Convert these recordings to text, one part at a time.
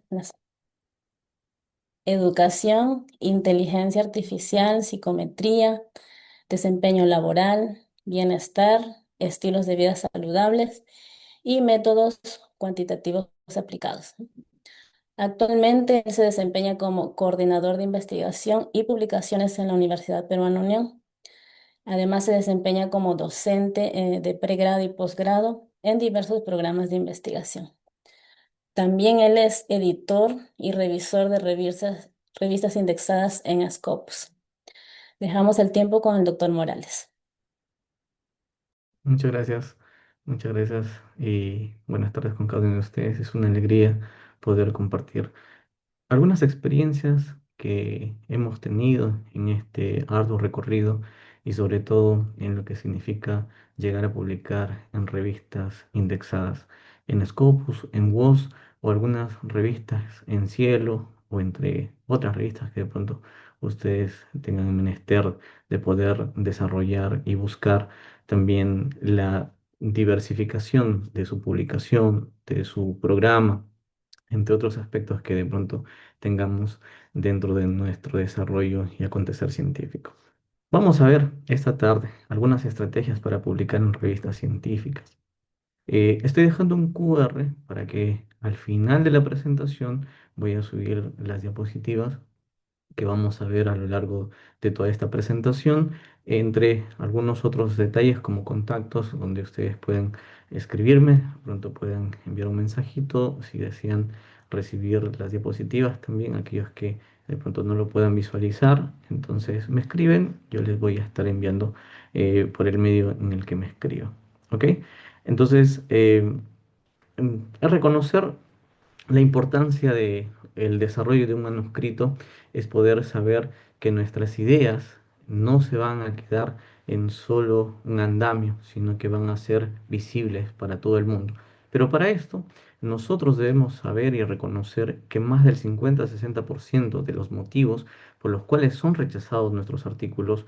las educación, inteligencia artificial, psicometría, desempeño laboral, bienestar, estilos de vida saludables y métodos cuantitativos aplicados. Actualmente él se desempeña como coordinador de investigación y publicaciones en la Universidad Peruana Unión. Además se desempeña como docente de pregrado y posgrado en diversos programas de investigación. También él es editor y revisor de revistas indexadas en Scopus. Dejamos el tiempo con el doctor Morales. Muchas muchas gracias y buenas tardes con cada uno de ustedes. Es una alegría poder compartir algunas experiencias que hemos tenido en este arduo recorrido y sobre todo en lo que significa llegar a publicar en revistas indexadas en Scopus, en WOS o algunas revistas en Cielo o entre otras revistas que de pronto ustedes tengan menester de poder desarrollar y buscar también la diversificación de su publicación, de su programa, entre otros aspectos que de pronto tengamos dentro de nuestro desarrollo y acontecer científico. Vamos a ver esta tarde algunas estrategias para publicar en revistas científicas. Estoy dejando un QR para que al final de la presentación voy a subir las diapositivas que vamos a ver a lo largo de toda esta presentación, entre algunos otros detalles como contactos donde ustedes pueden escribirme, pronto pueden enviar un mensajito si desean recibir las diapositivas también, aquellos que de pronto no lo puedan visualizar, entonces me escriben, yo les voy a estar enviando por el medio en el que me escribo. ¿Ok? Entonces, es reconocer la importancia de el desarrollo de un manuscrito es poder saber que nuestras ideas no se van a quedar en solo un andamio, sino que van a ser visibles para todo el mundo. Pero para esto, nosotros debemos saber y reconocer que más del 50-60% de los motivos por los cuales son rechazados nuestros artículos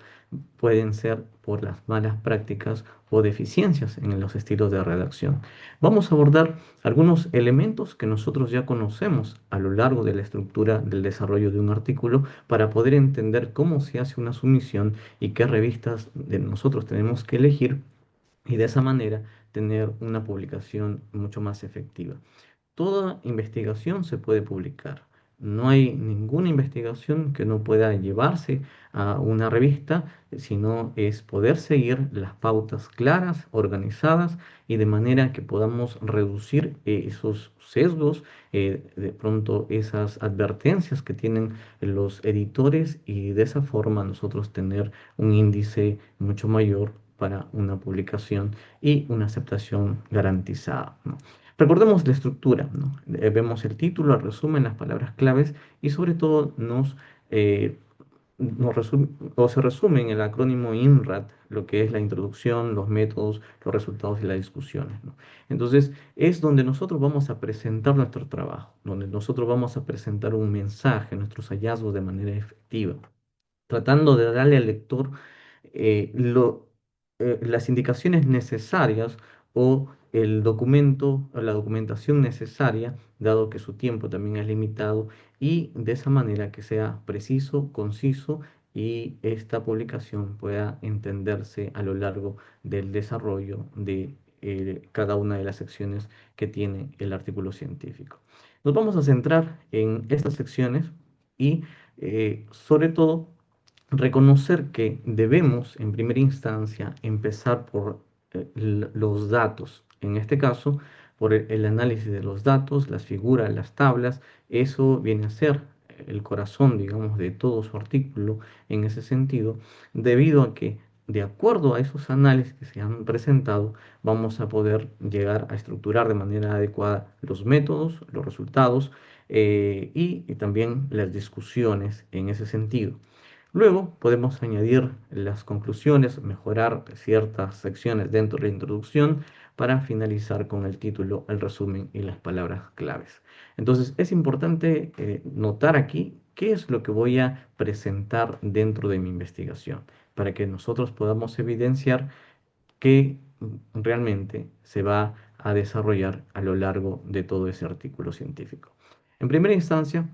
pueden ser por las malas prácticas o deficiencias en los estilos de redacción. Vamos a abordar algunos elementos que nosotros ya conocemos a lo largo de la estructura del desarrollo de un artículo para poder entender cómo se hace una sumisión y qué revistas de nosotros tenemos que elegir y de esa manera tener una publicación mucho más efectiva. Toda investigación se puede publicar. No hay ninguna investigación que no pueda llevarse a una revista, sino es poder seguir las pautas claras, organizadas y de manera que podamos reducir esos sesgos, de pronto esas advertencias que tienen los editores y de esa forma nosotros tener un índice mucho mayor para una publicación y una aceptación garantizada, ¿no? Recordemos la estructura, ¿no? Vemos el título, el resumen, las palabras claves y sobre todo eh, se resume en el acrónimo INRAD, lo que es la introducción, los métodos, los resultados y las discusiones, ¿no? Entonces, es donde nosotros vamos a presentar nuestro trabajo, donde nosotros vamos a presentar un mensaje, nuestros hallazgos de manera efectiva, tratando de darle al lector eh, lo- las indicaciones necesarias o el documento o la documentación necesaria, dado que su tiempo también es limitado, y de esa manera que sea preciso, conciso y esta publicación pueda entenderse a lo largo del desarrollo de cada una de las secciones que tiene el artículo científico. Nos vamos a centrar en estas secciones y sobre todo reconocer que debemos en primera instancia empezar por los datos. En este caso, por el análisis de los datos, las figuras, las tablas. Eso viene a ser el corazón, digamos, de todo su artículo en ese sentido, debido a que de acuerdo a esos análisis que se han presentado, vamos a poder llegar a estructurar de manera adecuada los métodos, los resultados y también las discusiones en ese sentido. Luego podemos añadir las conclusiones, mejorar ciertas secciones dentro de la introducción para finalizar con el título, el resumen y las palabras claves. Entonces es importante notar aquí qué es lo que voy a presentar dentro de mi investigación para que nosotros podamos evidenciar qué realmente se va a desarrollar a lo largo de todo ese artículo científico. En primera instancia,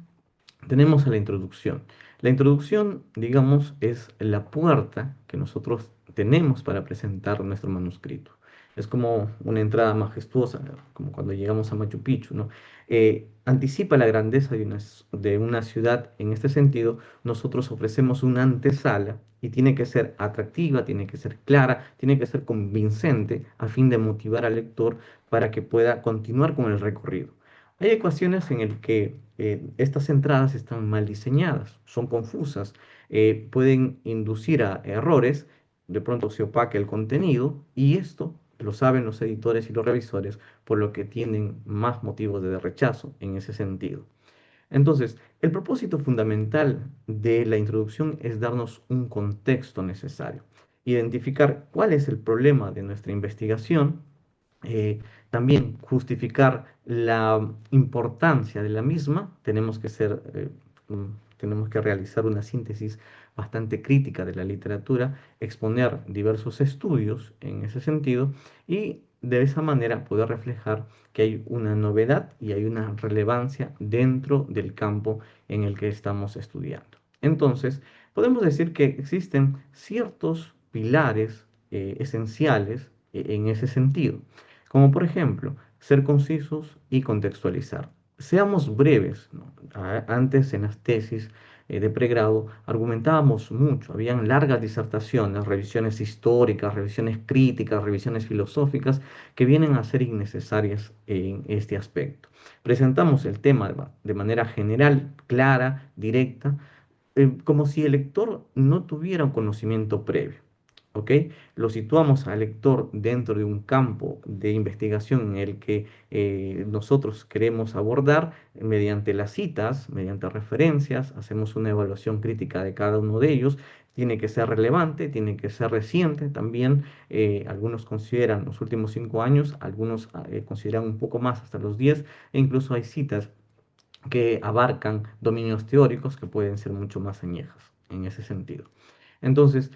tenemos a la introducción. La introducción, digamos, es la puerta que nosotros tenemos para presentar nuestro manuscrito. Es como una entrada majestuosa, ¿no? Como cuando llegamos a Machu Picchu, ¿no? Anticipa la grandeza de una ciudad. En este sentido, nosotros ofrecemos una antesala y tiene que ser atractiva, tiene que ser clara, tiene que ser convincente a fin de motivar al lector para que pueda continuar con el recorrido. Hay ecuaciones en las que estas entradas están mal diseñadas, son confusas, pueden inducir a errores, de pronto se opaca el contenido y esto lo saben los editores y los revisores, por lo que tienen más motivos de rechazo en ese sentido. Entonces, el propósito fundamental de la introducción es darnos un contexto necesario, identificar cuál es el problema de nuestra investigación, eh, también justificar la importancia de la misma. Tenemos que realizar una síntesis bastante crítica de la literatura, exponer diversos estudios en ese sentido y de esa manera poder reflejar que hay una novedad y hay una relevancia dentro del campo en el que estamos estudiando. Entonces, podemos decir que existen ciertos pilares esenciales en ese sentido, como por ejemplo ser concisos y contextualizar. Seamos breves, ¿no? Antes en las tesis de pregrado argumentábamos mucho, habían largas disertaciones, revisiones históricas, revisiones críticas, revisiones filosóficas que vienen a ser innecesarias en este aspecto. Presentamos el tema de manera general, clara, directa, como si el lector no tuviera un conocimiento previo. ¿Ok? Lo situamos al lector dentro de un campo de investigación en el que nosotros queremos abordar mediante las citas, mediante referencias, hacemos una evaluación crítica de cada uno de ellos. Tiene que ser relevante, tiene que ser reciente también. Algunos consideran los últimos 5 años, algunos consideran un poco más, hasta los 10, e incluso hay citas que abarcan dominios teóricos que pueden ser mucho más añejas en ese sentido. Entonces,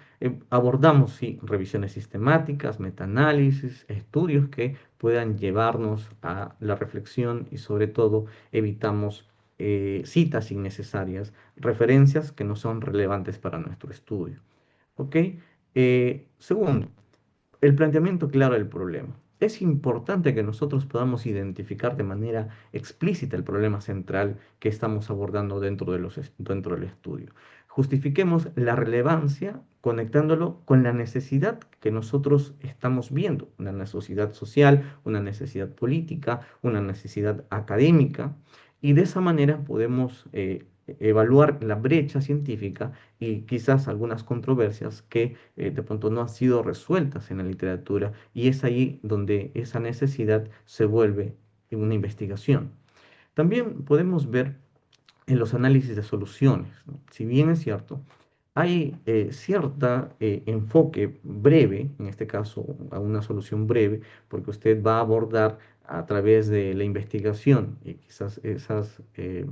abordamos sí, revisiones sistemáticas, metaanálisis, estudios que puedan llevarnos a la reflexión y sobre todo evitamos citas innecesarias, referencias que no son relevantes para nuestro estudio. ¿Ok? Segundo, el planteamiento claro del problema. Es importante que nosotros podamos identificar de manera explícita el problema central que estamos abordando dentro del estudio. Justifiquemos la relevancia conectándolo con la necesidad que nosotros estamos viendo, una necesidad social, una necesidad política, una necesidad académica, y de esa manera podemos evaluar la brecha científica y quizás algunas controversias que de pronto no han sido resueltas en la literatura, y es ahí donde esa necesidad se vuelve una investigación. También podemos ver en los análisis de soluciones, ¿no? Si bien es cierto, hay cierta enfoque breve, en este caso a una solución breve, porque usted va a abordar a través de la investigación y quizás esas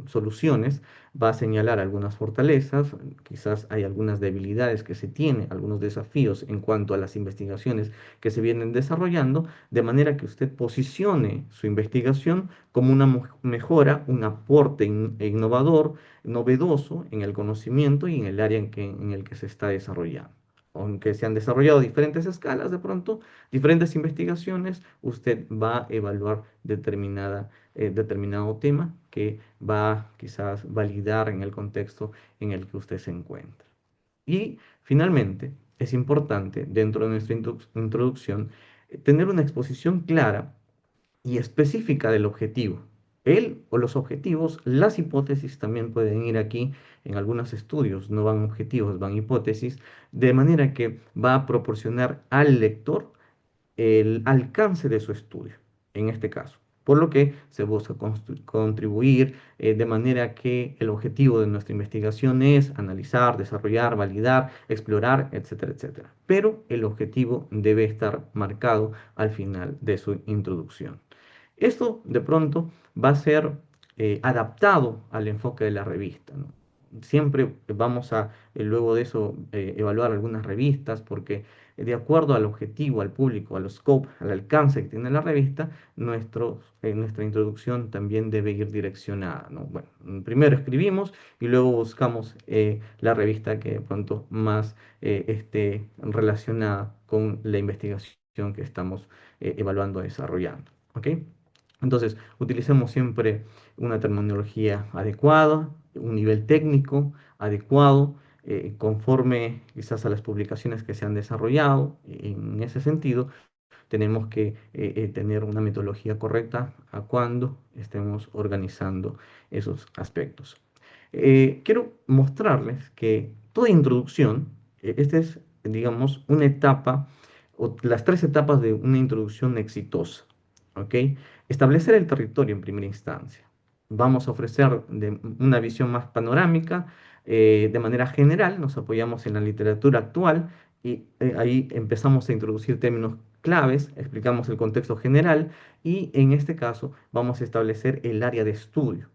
soluciones va a señalar algunas fortalezas, quizás hay algunas debilidades que se tienen, algunos desafíos en cuanto a las investigaciones que se vienen desarrollando, de manera que usted posicione su investigación como una mejora, un aporte innovador, novedoso en el conocimiento y en el área en el que se está desarrollando. Aunque se han desarrollado diferentes escalas, de pronto, diferentes investigaciones, usted va a evaluar determinado tema que va quizás validar en el contexto en el que usted se encuentra. Y finalmente, es importante dentro de nuestra introducción tener una exposición clara y específica del objetivo. El o los objetivos, las hipótesis también pueden ir aquí. En algunos estudios no van objetivos, van hipótesis, de manera que va a proporcionar al lector el alcance de su estudio, en este caso. Por lo que se busca contribuir de manera que el objetivo de nuestra investigación es analizar, desarrollar, validar, explorar, etcétera, etcétera. Pero el objetivo debe estar marcado al final de su introducción. Esto de pronto va a ser adaptado al enfoque de la revista, ¿no? siempre vamos a, luego de eso, evaluar algunas revistas, porque de acuerdo al objetivo, al público, al scope, al alcance que tiene la revista, nuestra introducción también debe ir direccionada, ¿no? Bueno, primero escribimos y luego buscamos la revista que de pronto más esté relacionada con la investigación que estamos evaluando, desarrollando. ¿Ok? Entonces, utilicemos siempre una terminología adecuada, un nivel técnico adecuado, conforme quizás a las publicaciones que se han desarrollado. En ese sentido, tenemos que tener una metodología correcta a cuando estemos organizando esos aspectos. Quiero mostrarles que toda introducción, esta es, digamos, una etapa o las tres etapas de una introducción exitosa. ¿Ok? Establecer el territorio en primera instancia. Vamos a ofrecer una visión más panorámica, de manera general, nos apoyamos en la literatura actual y ahí empezamos a introducir términos claves, explicamos el contexto general y en este caso vamos a establecer el área de estudio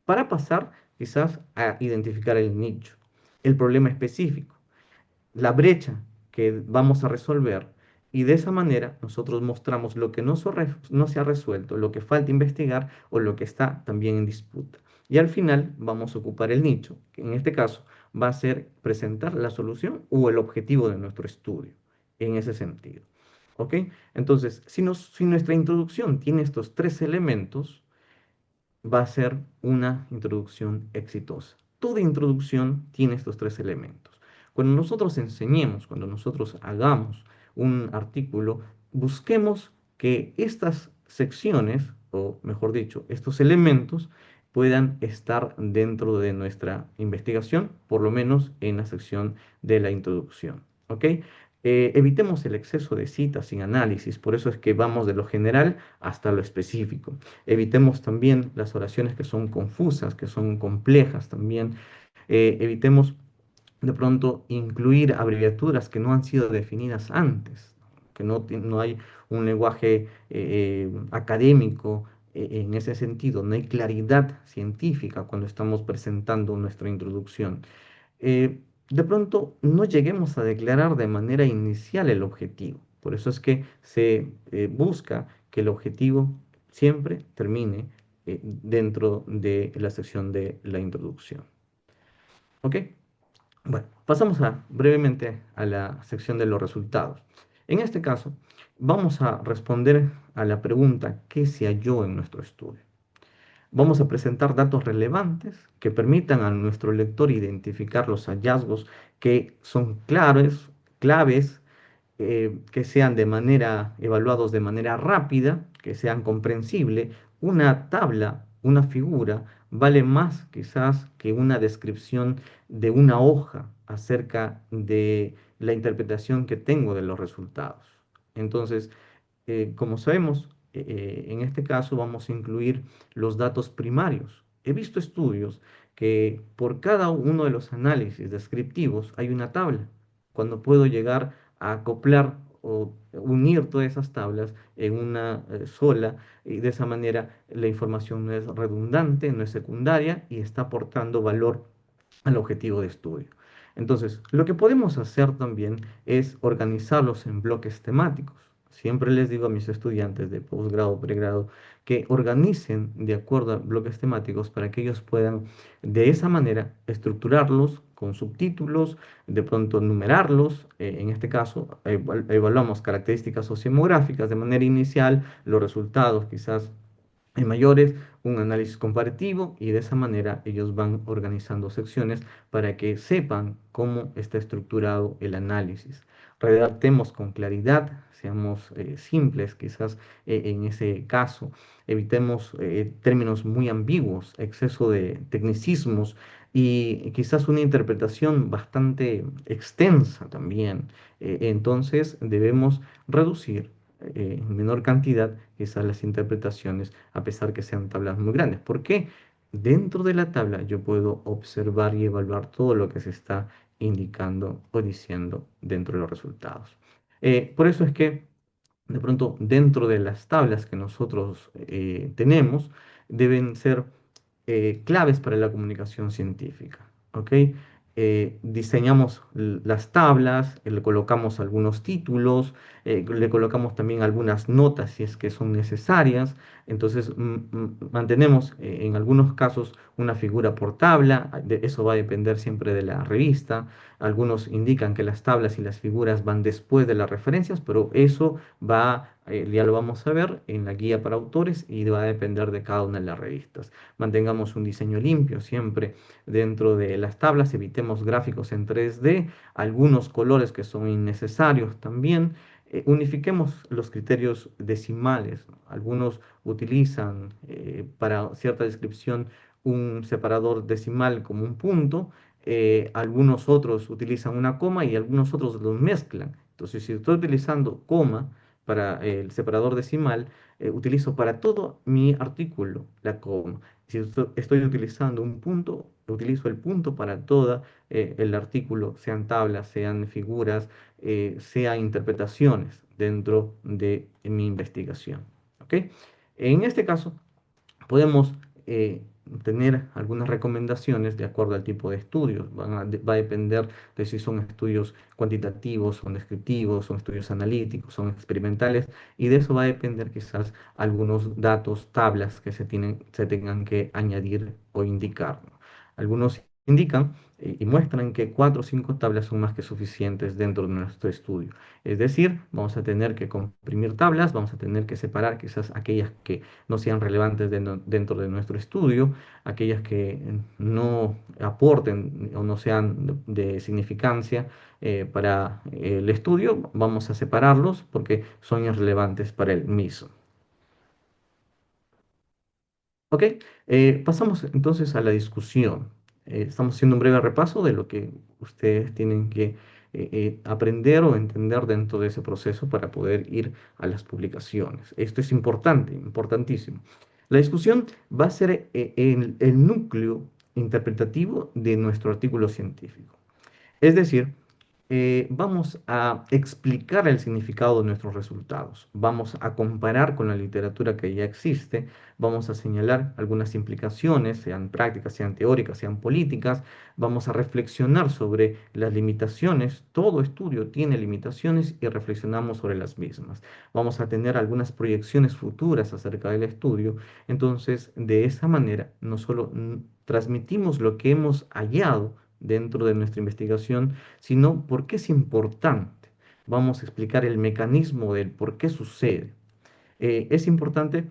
para pasar quizás a identificar el nicho, el problema específico, la brecha que vamos a resolver y de esa manera nosotros mostramos lo que no se ha resuelto, lo que falta investigar o lo que está también en disputa. Y al final vamos a ocupar el nicho, que en este caso va a ser presentar la solución o el objetivo de nuestro estudio, en ese sentido. ¿Ok? Entonces, si nuestra introducción tiene estos tres elementos, va a ser una introducción exitosa. Toda introducción tiene estos tres elementos. Cuando nosotros enseñemos, cuando nosotros hagamos un artículo, busquemos que estas secciones, o mejor dicho, estos elementos, puedan estar dentro de nuestra investigación, por lo menos en la sección de la introducción. ¿Ok? Evitemos el exceso de citas sin análisis, por eso es que vamos de lo general hasta lo específico. Evitemos también las oraciones que son confusas, que son complejas también. Evitemos de pronto incluir abreviaturas que no han sido definidas antes, que no hay un lenguaje académico en ese sentido, no hay claridad científica cuando estamos presentando nuestra introducción. De pronto no lleguemos a declarar de manera inicial el objetivo. Por eso es que se busca que el objetivo siempre termine dentro de la sección de la introducción. ¿Ok? Bueno, pasamos brevemente a la sección de los resultados. En este caso, vamos a responder a la pregunta ¿qué se halló en nuestro estudio? Vamos a presentar datos relevantes que permitan a nuestro lector identificar los hallazgos que son claves, que sean evaluados de manera rápida, que sean comprensibles. Una tabla, una figura, vale más quizás que una descripción de una hoja acerca de la interpretación que tengo de los resultados. Entonces, como sabemos, en este caso vamos a incluir los datos primarios. He visto estudios que por cada uno de los análisis descriptivos hay una tabla. Cuando puedo llegar a acoplar o unir todas esas tablas en una sola, y de esa manera la información no es redundante, no es secundaria y está aportando valor al objetivo de estudio. Entonces, lo que podemos hacer también es organizarlos en bloques temáticos. Siempre les digo a mis estudiantes de posgrado o pregrado que organicen de acuerdo a bloques temáticos para que ellos puedan de esa manera estructurarlos con subtítulos, de pronto numerarlos. En este caso, evaluamos características sociodemográficas de manera inicial, los resultados quizás mayores, un análisis comparativo y de esa manera ellos van organizando secciones para que sepan cómo está estructurado el análisis. Redactemos con claridad, seamos simples quizás en ese caso, evitemos términos muy ambiguos, exceso de tecnicismos y quizás una interpretación bastante extensa también. Entonces debemos reducir en menor cantidad quizás las interpretaciones, a pesar que sean tablas muy grandes. ¿Por qué? Dentro de la tabla yo puedo observar y evaluar todo lo que se está indicando o diciendo dentro de los resultados. Por eso es que de pronto dentro de las tablas que nosotros tenemos deben ser claves para la comunicación científica. ¿ok? Diseñamos las tablas, le colocamos algunos títulos, le colocamos también algunas notas si es que son necesarias. Entonces, mantenemos en algunos casos una figura por tabla, eso va a depender siempre de la revista. Algunos indican que las tablas y las figuras van después de las referencias, pero eso va, ya lo vamos a ver en la guía para autores y va a depender de cada una de las revistas. Mantengamos un diseño limpio siempre dentro de las tablas, evitemos gráficos en 3D, algunos colores que son innecesarios también. Unifiquemos los criterios decimales, ¿no? Algunos utilizan para cierta descripción un separador decimal como un punto, algunos otros utilizan una coma y algunos otros los mezclan. Entonces, si estoy utilizando coma para el separador decimal, utilizo para todo mi artículo la coma. Si estoy utilizando un punto, utilizo el punto para todo el artículo, sean tablas, sean figuras, sean interpretaciones dentro de mi investigación. ¿Ok? En este caso, podemos tener algunas recomendaciones de acuerdo al tipo de estudios. Va a depender de si son estudios cuantitativos, son descriptivos, son estudios analíticos, son experimentales, y de eso va a depender quizás algunos datos, tablas que se tengan que añadir o indicar, ¿no? Algunos indican y muestran que cuatro o cinco tablas son más que suficientes dentro de nuestro estudio. Es decir, vamos a tener que comprimir tablas, vamos a tener que separar quizás aquellas que no sean relevantes dentro de nuestro estudio, aquellas que no aporten o no sean de significancia para el estudio, vamos a separarlos porque son irrelevantes para el mismo. Ok, pasamos entonces a la discusión. Estamos haciendo un breve repaso de lo que ustedes tienen que aprender o entender dentro de ese proceso para poder ir a las publicaciones. Esto es importante, importantísimo. La discusión va a ser el núcleo interpretativo de nuestro artículo científico. Es decir, vamos a explicar el significado de nuestros resultados, vamos a comparar con la literatura que ya existe, vamos a señalar algunas implicaciones, sean prácticas, sean teóricas, sean políticas, vamos a reflexionar sobre las limitaciones, todo estudio tiene limitaciones y reflexionamos sobre las mismas. Vamos a tener algunas proyecciones futuras acerca del estudio, entonces de esa manera no solo transmitimos lo que hemos hallado, dentro de nuestra investigación, sino por qué es importante. Vamos a explicar el mecanismo del por qué sucede. Es importante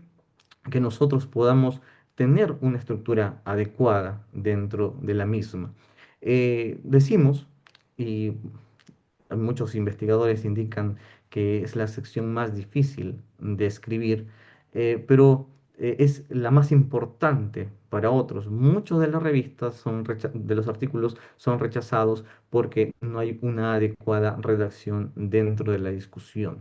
que nosotros podamos tener una estructura adecuada dentro de la misma. Decimos, y muchos investigadores indican que es la sección más difícil de escribir, pero es la más importante para otros. Muchos de las revistas de los artículos son rechazados porque no hay una adecuada redacción dentro de la discusión.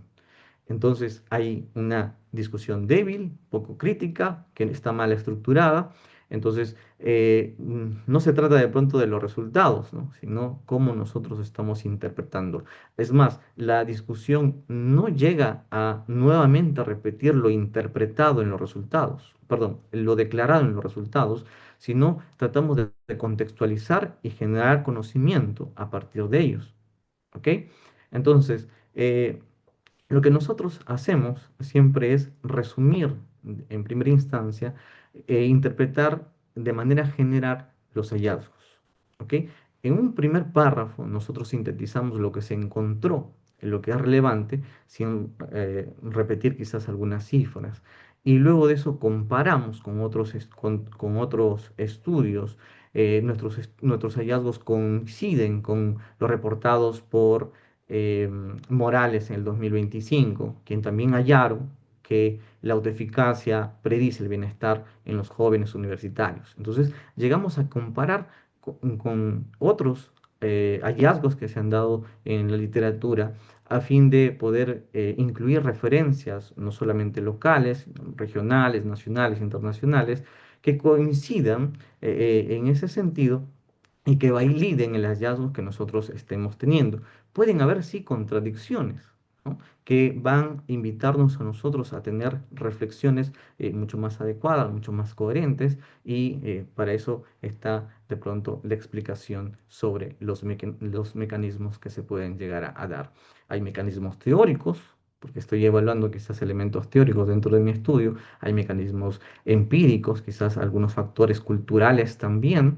Entonces hay una discusión débil, poco crítica, que está mal estructurada. Entonces, no se trata de pronto de los resultados, ¿no? Sino cómo nosotros estamos interpretando. Es más, la discusión no llega a nuevamente repetir lo interpretado en los resultados, perdón, lo declarado en los resultados, sino tratamos de contextualizar y generar conocimiento a partir de ellos. ¿Ok? Entonces, lo que nosotros hacemos siempre es resumir en primera instancia e interpretar de manera general los hallazgos. ¿Ok? En un primer párrafo nosotros sintetizamos lo que se encontró, lo que es relevante, sin repetir quizás algunas cifras. Y luego de eso comparamos con con otros estudios. Nuestros hallazgos coinciden con los reportados por eh, Morales en el 2025, quien también hallaron que la autoeficacia predice el bienestar en los jóvenes universitarios. Entonces, llegamos a comparar con otros hallazgos que se han dado en la literatura a fin de poder incluir referencias no solamente locales, regionales, nacionales, internacionales, que coincidan en ese sentido y que validen el hallazgo que nosotros estemos teniendo. Pueden haber, sí, contradicciones, ¿no? Que van a invitarnos a nosotros a tener reflexiones mucho más adecuadas, mucho más coherentes, y para eso está de pronto la explicación sobre los mecanismos que se pueden llegar a dar. Hay mecanismos teóricos, porque estoy evaluando quizás elementos teóricos dentro de mi estudio, hay mecanismos empíricos, quizás algunos factores culturales también,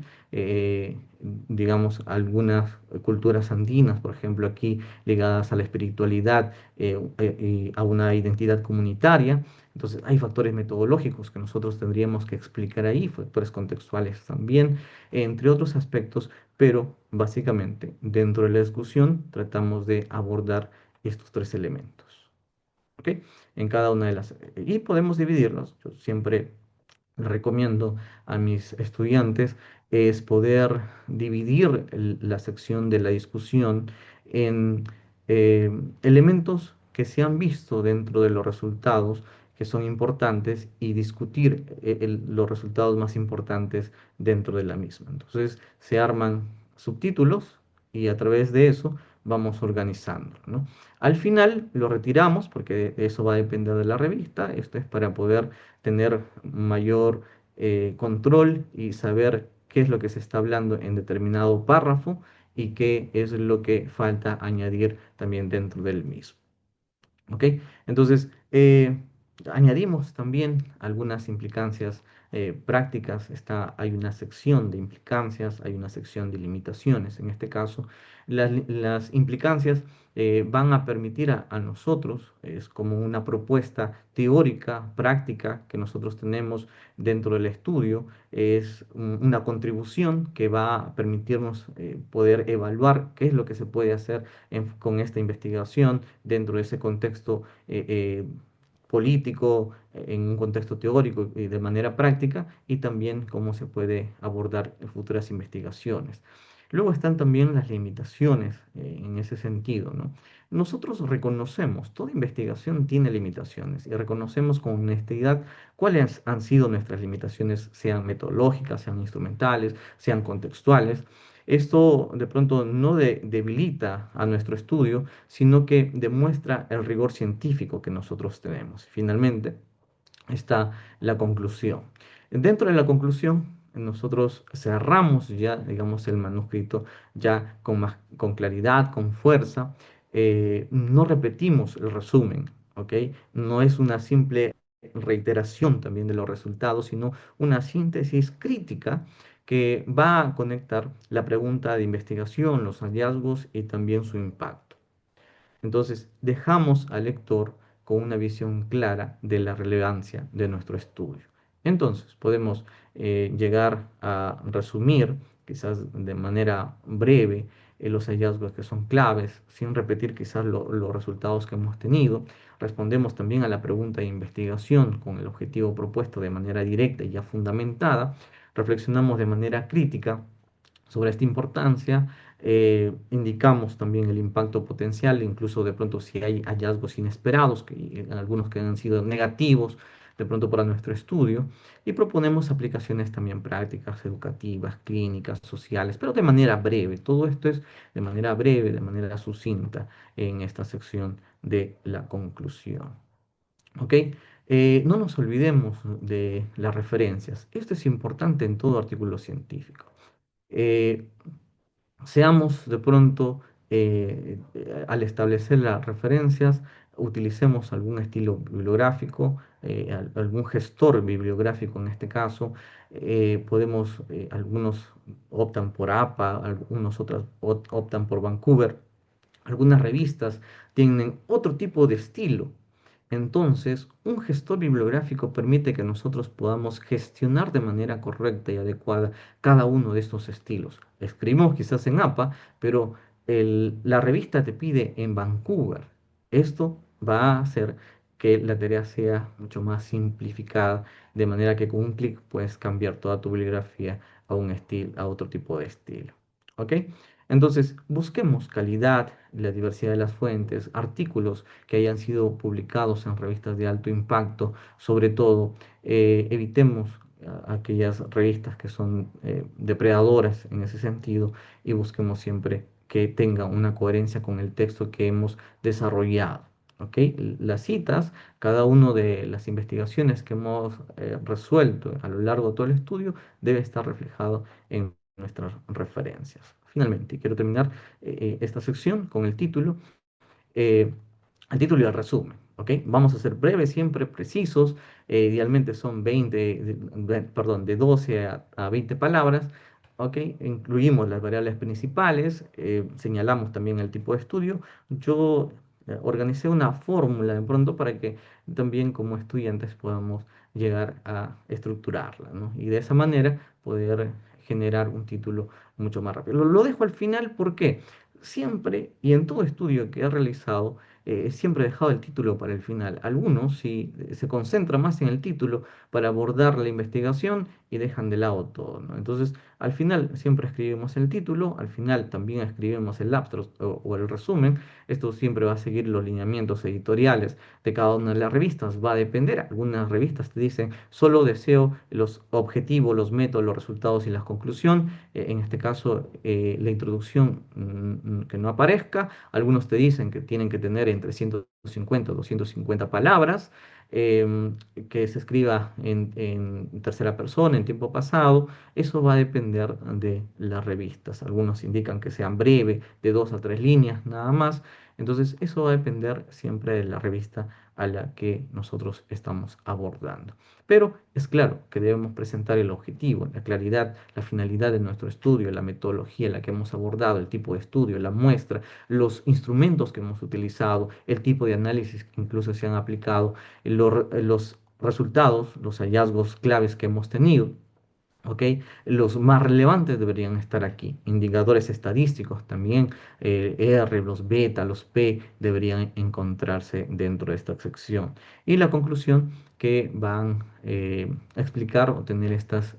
digamos, algunas culturas andinas, por ejemplo, aquí ligadas a la espiritualidad, y a una identidad comunitaria. Entonces, hay factores metodológicos que nosotros tendríamos que explicar ahí, factores contextuales también, entre otros aspectos, pero básicamente dentro de la discusión tratamos de abordar estos tres elementos. ¿Ok? En cada una de las... Y podemos dividirlos. Yo siempre recomiendo a mis estudiantes es poder dividir la sección de la discusión en elementos que se han visto dentro de los resultados que son importantes y discutir los resultados más importantes dentro de la misma. Entonces se arman subtítulos y a través de eso vamos organizando, ¿no? Al final lo retiramos porque eso va a depender de la revista. Esto es para poder tener mayor control y saber qué es lo que se está hablando en determinado párrafo y qué es lo que falta añadir también dentro del mismo. ¿Ok? Entonces, añadimos también algunas implicancias prácticas. Hay una sección de implicancias, hay una sección de limitaciones. En este caso, las implicancias van a permitir a nosotros, es como una propuesta teórica, práctica que nosotros tenemos dentro del estudio, es una contribución que va a permitirnos poder evaluar qué es lo que se puede hacer con esta investigación dentro de ese contexto político, en un contexto teórico y de manera práctica, y también cómo se puede abordar en futuras investigaciones. Luego están también las limitaciones en ese sentido, ¿no? Nosotros reconocemos, toda investigación tiene limitaciones y reconocemos con honestidad cuáles han sido nuestras limitaciones, sean metodológicas, sean instrumentales, sean contextuales. Esto de pronto no debilita a nuestro estudio, sino que demuestra el rigor científico que nosotros tenemos. Finalmente, está la conclusión. Dentro de la conclusión, nosotros cerramos ya, digamos, el manuscrito ya con claridad, con fuerza. No repetimos el resumen, ¿ok? No es una simple reiteración también de los resultados, sino una síntesis crítica que va a conectar la pregunta de investigación, los hallazgos y también su impacto. Entonces, dejamos al lector con una visión clara de la relevancia de nuestro estudio. Entonces, podemos llegar a resumir, quizás de manera breve, los hallazgos que son claves, sin repetir quizás los resultados que hemos tenido. Respondemos también a la pregunta de investigación con el objetivo propuesto de manera directa y ya fundamentada. Reflexionamos de manera crítica sobre esta importancia. Indicamos también el impacto potencial, incluso de pronto si hay hallazgos inesperados, algunos que han sido negativos de pronto para nuestro estudio, y proponemos aplicaciones también prácticas, educativas, clínicas, sociales, pero de manera breve. Todo esto es de manera breve, de manera sucinta en esta sección de la conclusión. ¿Ok? No nos olvidemos de las referencias. Esto es importante en todo artículo científico. Eh, Seamos de pronto, al establecer las referencias, utilicemos algún estilo bibliográfico, algún gestor bibliográfico en este caso. Algunos optan por APA, algunos otros optan por Vancouver. Algunas revistas tienen otro tipo de estilo. Entonces, un gestor bibliográfico permite que nosotros podamos gestionar de manera correcta y adecuada cada uno de estos estilos. Escribimos quizás en APA, pero la revista te pide en Vancouver. Esto va a hacer que la tarea sea mucho más simplificada, de manera que con un clic puedes cambiar toda tu bibliografía a un estilo, a otro tipo de estilo. ¿Ok? Entonces, busquemos calidad, la diversidad de las fuentes, artículos que hayan sido publicados en revistas de alto impacto. Sobre todo, evitemos aquellas revistas que son depredadoras en ese sentido, y busquemos siempre que tenga una coherencia con el texto que hemos desarrollado. ¿ok? Las citas, cada una de las investigaciones que hemos resuelto a lo largo de todo el estudio debe estar reflejado en nuestras referencias. Finalmente, quiero terminar esta sección con eh, el título y el resumen, ¿ok? Vamos a ser breves, siempre precisos, idealmente son 20, perdón, de 12 a 20 palabras, ¿ok? Incluimos las variables principales, señalamos también el tipo de estudio. Yo organicé una fórmula de pronto para que también como estudiantes podamos llegar a estructurarla, ¿no? Y de esa manera poder generar un título mucho más rápido. Lo dejo al final, ¿por qué? Siempre y en todo estudio que he realizado, siempre he dejado el título para el final. Algunos sí se concentran más en el título para abordar la investigación y dejan de lado todo, ¿no? Entonces, al final siempre escribimos el título, al final también escribimos el abstract o el resumen. Esto siempre va a seguir los lineamientos editoriales de cada una de las revistas. Va a depender. Algunas revistas te dicen, solo deseo los objetivos, los métodos, los resultados y la conclusión. En este caso, la introducción que no aparezca. Algunos te dicen que tienen que tener entre 150 y 250 palabras, que se escriba en tercera persona, en tiempo pasado. Eso va a depender de las revistas. Algunos indican que sean breve, de 2 a 3 líneas, nada más. Entonces, eso va a depender siempre de la revista a la que nosotros estamos abordando. Pero es claro que debemos presentar el objetivo, la claridad, la finalidad de nuestro estudio, la metodología en la que hemos abordado, el tipo de estudio, la muestra, los instrumentos que hemos utilizado, el tipo de análisis que incluso se han aplicado, los resultados, los hallazgos claves que hemos tenido. ¿Ok? Los más relevantes deberían estar aquí. Indicadores estadísticos también, R, los beta, los P deberían encontrarse dentro de esta sección. Y la conclusión que van a explicar o tener estas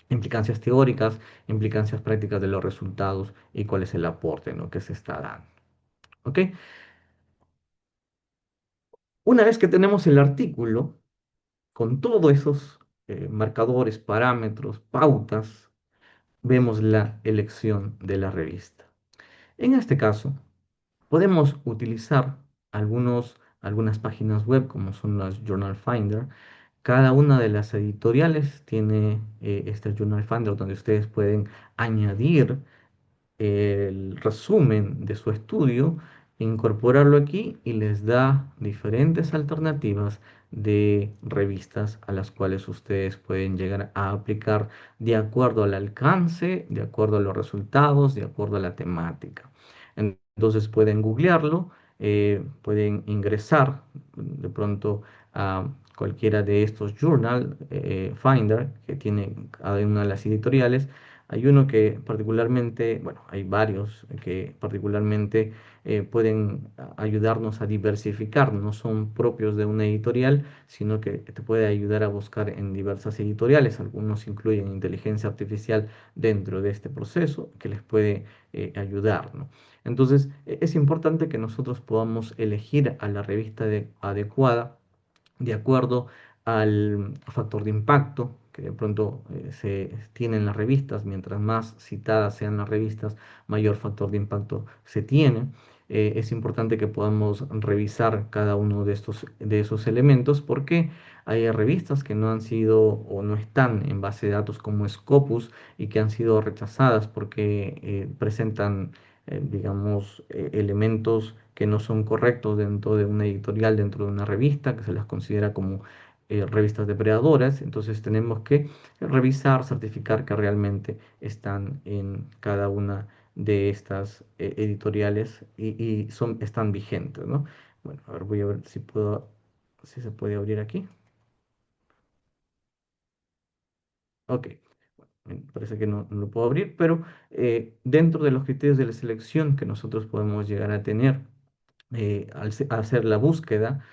implicancias teóricas, implicancias prácticas de los resultados y cuál es el aporte, ¿no?, que se está dando. ¿Ok? Una vez que tenemos el artículo con todos esos marcadores, parámetros, pautas, vemos la elección de la revista. En este caso, podemos utilizar algunas páginas web como son las Journal Finder. Cada una de las editoriales tiene este Journal Finder donde ustedes pueden añadir el resumen de su estudio, incorporarlo aquí y les da diferentes alternativas de revistas a las cuales ustedes pueden llegar a aplicar de acuerdo al alcance, de acuerdo a los resultados, de acuerdo a la temática. Entonces pueden googlearlo, pueden ingresar de pronto a cualquiera de estos Journal Finder que tiene cada una de las editoriales. Hay uno que particularmente, bueno, hay varios que particularmente pueden ayudarnos a diversificar, no son propios de una editorial, sino que te puede ayudar a buscar en diversas editoriales. Algunos incluyen inteligencia artificial dentro de este proceso que les puede ayudar, ¿no? Entonces, es importante que nosotros podamos elegir a la revista adecuada de acuerdo al factor de impacto que de pronto se tiene en las revistas. Mientras más citadas sean las revistas, mayor factor de impacto se tiene. Es importante que podamos revisar cada uno de esos elementos porque hay revistas que no han sido o no están en base de datos como Scopus y que han sido rechazadas porque presentan, digamos, elementos que no son correctos dentro de una editorial, dentro de una revista, que se las considera como revistas depredadoras. Entonces tenemos que revisar, certificar que realmente están en cada una de estas editoriales están vigentes, ¿no? Bueno, a ver, voy a ver si se puede abrir aquí. Ok, me parece que no lo puedo abrir, pero dentro de los criterios de la selección que nosotros podemos llegar a tener, hacer la búsqueda,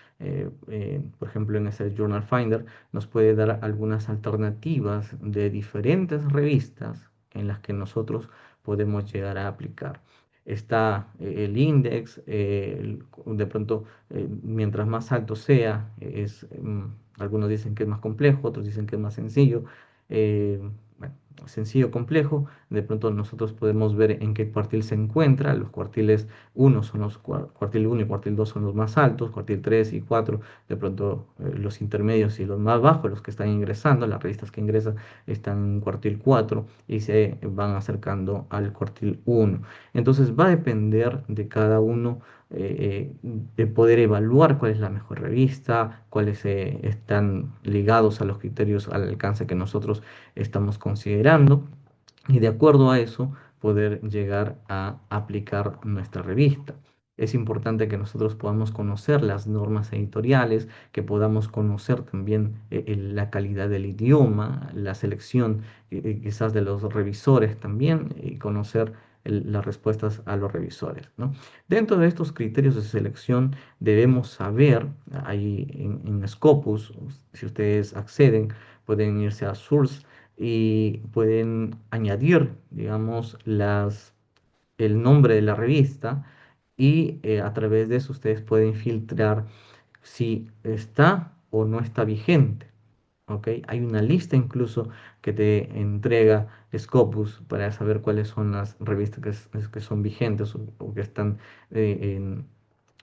por ejemplo, en ese Journal Finder, nos puede dar algunas alternativas de diferentes revistas en las que nosotros podemos llegar a aplicar. Está el index, de pronto, mientras más alto sea, algunos dicen que es más complejo, otros dicen que es más sencillo. eh, bueno, sencillo, complejo, de pronto nosotros podemos ver en qué cuartil se encuentra. Los cuartiles uno son cuartil uno y cuartil 2 son los más altos, cuartil 3 y 4 de pronto los intermedios y los más bajos, los que están ingresando, las revistas que ingresan están en cuartil 4 y se van acercando al cuartil uno. Entonces va a depender de cada uno de poder evaluar cuál es la mejor revista, cuáles están ligados a los criterios al alcance que nosotros estamos considerando y de acuerdo a eso poder llegar a aplicar nuestra revista. Es importante que nosotros podamos conocer las normas editoriales, que podamos conocer también la calidad del idioma, la selección quizás de los revisores también y conocer las respuestas a los revisores, ¿no? Dentro de estos criterios de selección debemos saber, ahí en Scopus, si ustedes acceden, pueden irse a Source y pueden añadir, digamos, el nombre de la revista y a través de eso ustedes pueden filtrar si está o no está vigente. ¿Ok? Hay una lista incluso que te entrega Scopus para saber cuáles son las revistas que son vigentes o que están eh,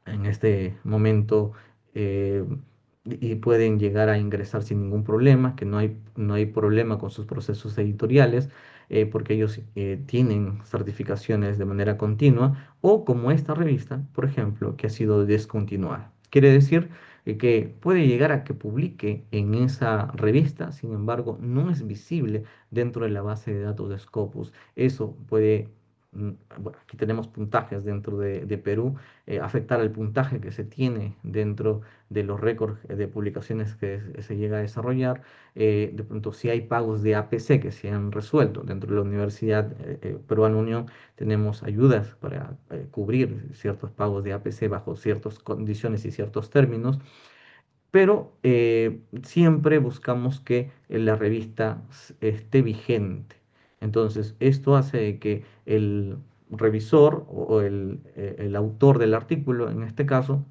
en este momento eh, y pueden llegar a ingresar sin ningún problema, que no hay problema con sus procesos editoriales, porque ellos tienen certificaciones de manera continua, o como esta revista, por ejemplo, que ha sido descontinuada. Quiere decir que puede llegar a que publique en esa revista, sin embargo, no es visible dentro de la base de datos de Scopus. Eso puede bueno, aquí tenemos puntajes dentro de Perú, afectar al puntaje que se tiene dentro de los récords de publicaciones que se llega a desarrollar. De pronto, si hay pagos de APC que se han resuelto dentro de la Universidad Peruana Unión, tenemos ayudas para cubrir ciertos pagos de APC bajo ciertas condiciones y ciertos términos, pero siempre buscamos que la revista esté vigente. Entonces, esto hace que el revisor o el autor del artículo, en este caso,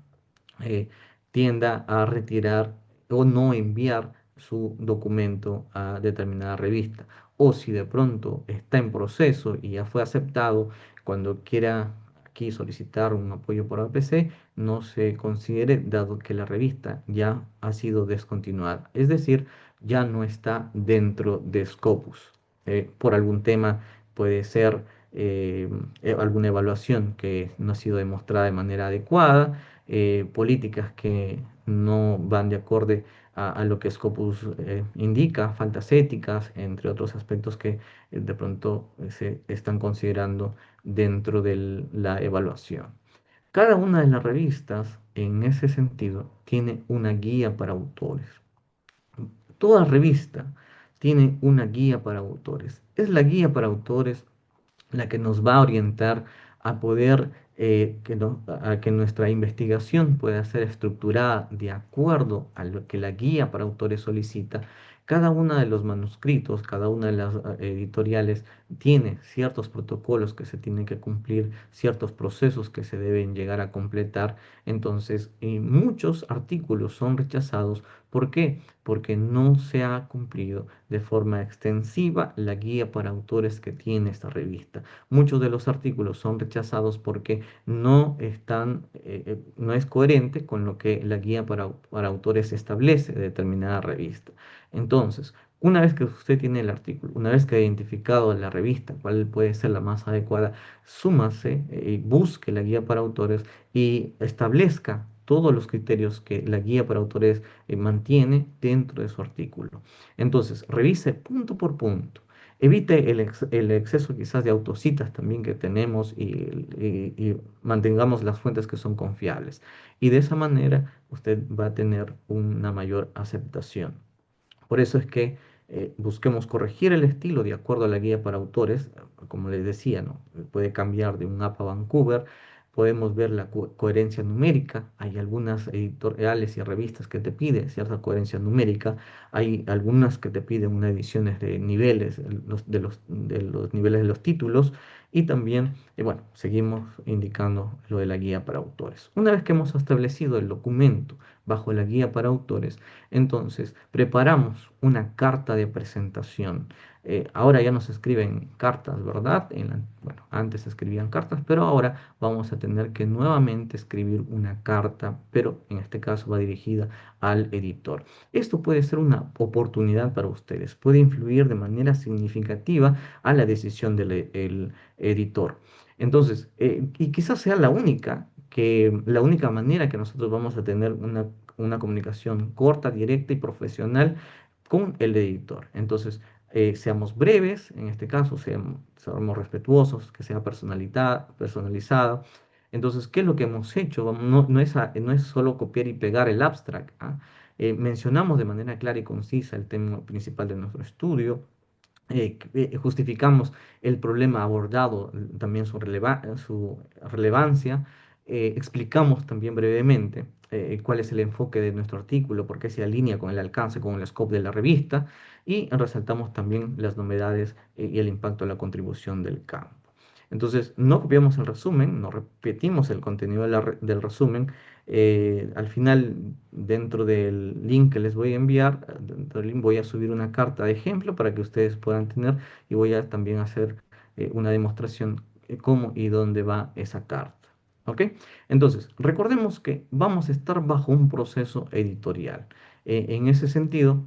eh, tienda a retirar o no enviar su documento a determinada revista. O si de pronto está en proceso y ya fue aceptado, cuando quiera aquí solicitar un apoyo por APC, no se considere dado que la revista ya ha sido descontinuada. Es decir, ya no está dentro de Scopus. Por algún tema puede ser alguna evaluación que no ha sido demostrada de manera adecuada, políticas que no van de acorde a lo que Scopus indica, faltas éticas, entre otros aspectos que de pronto se están considerando dentro de la evaluación. Cada una de las revistas, en ese sentido, tiene una guía para autores. Toda revista tiene una guía para autores. Es la guía para autores la que nos va a orientar a poder a que nuestra investigación pueda ser estructurada de acuerdo a lo que la guía para autores solicita. Cada uno de los manuscritos, cada una de las editoriales tiene ciertos protocolos que se tienen que cumplir, ciertos procesos que se deben llegar a completar. Entonces, muchos artículos son rechazados. ¿Por qué? Porque no se ha cumplido de forma extensiva la guía para autores que tiene esta revista. Muchos de los artículos son rechazados porque no es coherente con lo que la guía para autores establece de determinada revista. Entonces, una vez que usted tiene el artículo, una vez que ha identificado la revista, cuál puede ser la más adecuada, súmase y busque la guía para autores y establezca todos los criterios que la guía para autores mantiene dentro de su artículo. Entonces, revise punto por punto. Evite el exceso quizás de autocitas también que tenemos y mantengamos las fuentes que son confiables. Y de esa manera usted va a tener una mayor aceptación. Por eso es que busquemos corregir el estilo de acuerdo a la guía para autores, como les decía, ¿no? Puede cambiar de un APA Vancouver, podemos ver la coherencia numérica, hay algunas editoriales y revistas que te piden cierta coherencia numérica, hay algunas que te piden una ediciones de niveles, de los niveles de los títulos, y también, bueno, seguimos indicando lo de la guía para autores. Una vez que hemos establecido el documento bajo la guía para autores, entonces, preparamos una carta de presentación. Ahora ya no se escriben cartas, ¿verdad? Bueno, antes se escribían cartas, pero ahora vamos a tener que nuevamente escribir una carta, pero en este caso va dirigida al editor. Esto puede ser una oportunidad para ustedes, puede influir de manera significativa a la decisión del el editor. Entonces, y quizás sea la única manera que nosotros vamos a tener una comunicación corta, directa y profesional con el editor. Entonces, seamos breves, en este caso, seamos respetuosos, que sea personalizado. Entonces, ¿qué es lo que hemos hecho? No es solo copiar y pegar el abstract, ¿ah? Mencionamos de manera clara y concisa el tema principal de nuestro estudio, justificamos el problema abordado, también su relevancia, explicamos también brevemente cuál es el enfoque de nuestro artículo, por qué se alinea con el alcance, con el scope de la revista, y resaltamos también las novedades y el impacto de la contribución del campo. Entonces, no copiamos el resumen, no repetimos el contenido del resumen. Al final, dentro del link que les voy a enviar, dentro del link voy a subir una carta de ejemplo para que ustedes puedan tener, y voy a también hacer una demostración cómo y dónde va esa carta. ¿Ok? Entonces, recordemos que vamos a estar bajo un proceso editorial. En ese sentido,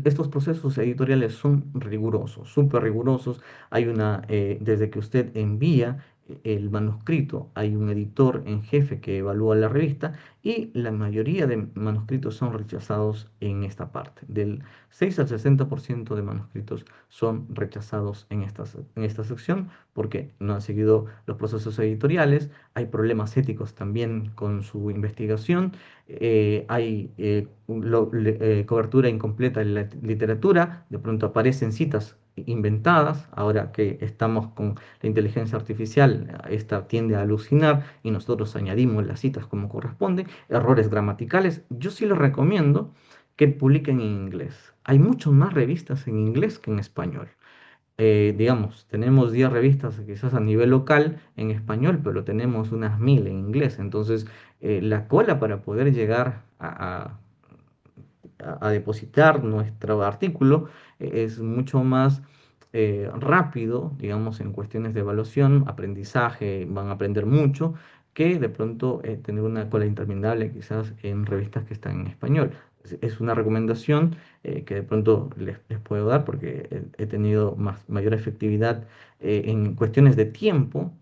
estos procesos editoriales son rigurosos, súper rigurosos. Desde que usted envía el manuscrito, hay un editor en jefe que evalúa la revista, y la mayoría de manuscritos son rechazados en esta parte. Del 6 al 60% de manuscritos son rechazados en esta sección porque no han seguido los procesos editoriales. Hay problemas éticos también con su investigación. Hay cobertura incompleta de la literatura, de pronto aparecen citas inventadas. Ahora que estamos con la inteligencia artificial, esta tiende a alucinar y nosotros añadimos las citas como corresponde, errores gramaticales. Yo sí les recomiendo que publiquen en inglés. Hay muchas más revistas en inglés que en español. Digamos, tenemos 10 revistas quizás a nivel local en español, pero tenemos unas 1000 en inglés. Entonces, la cola para poder llegar a depositar nuestro artículo es mucho más rápido, digamos, en cuestiones de evaluación, aprendizaje, van a aprender mucho, que de pronto tener una cola interminable quizás en revistas que están en español. Es una recomendación que de pronto les puedo dar porque he tenido mayor efectividad en cuestiones de tiempo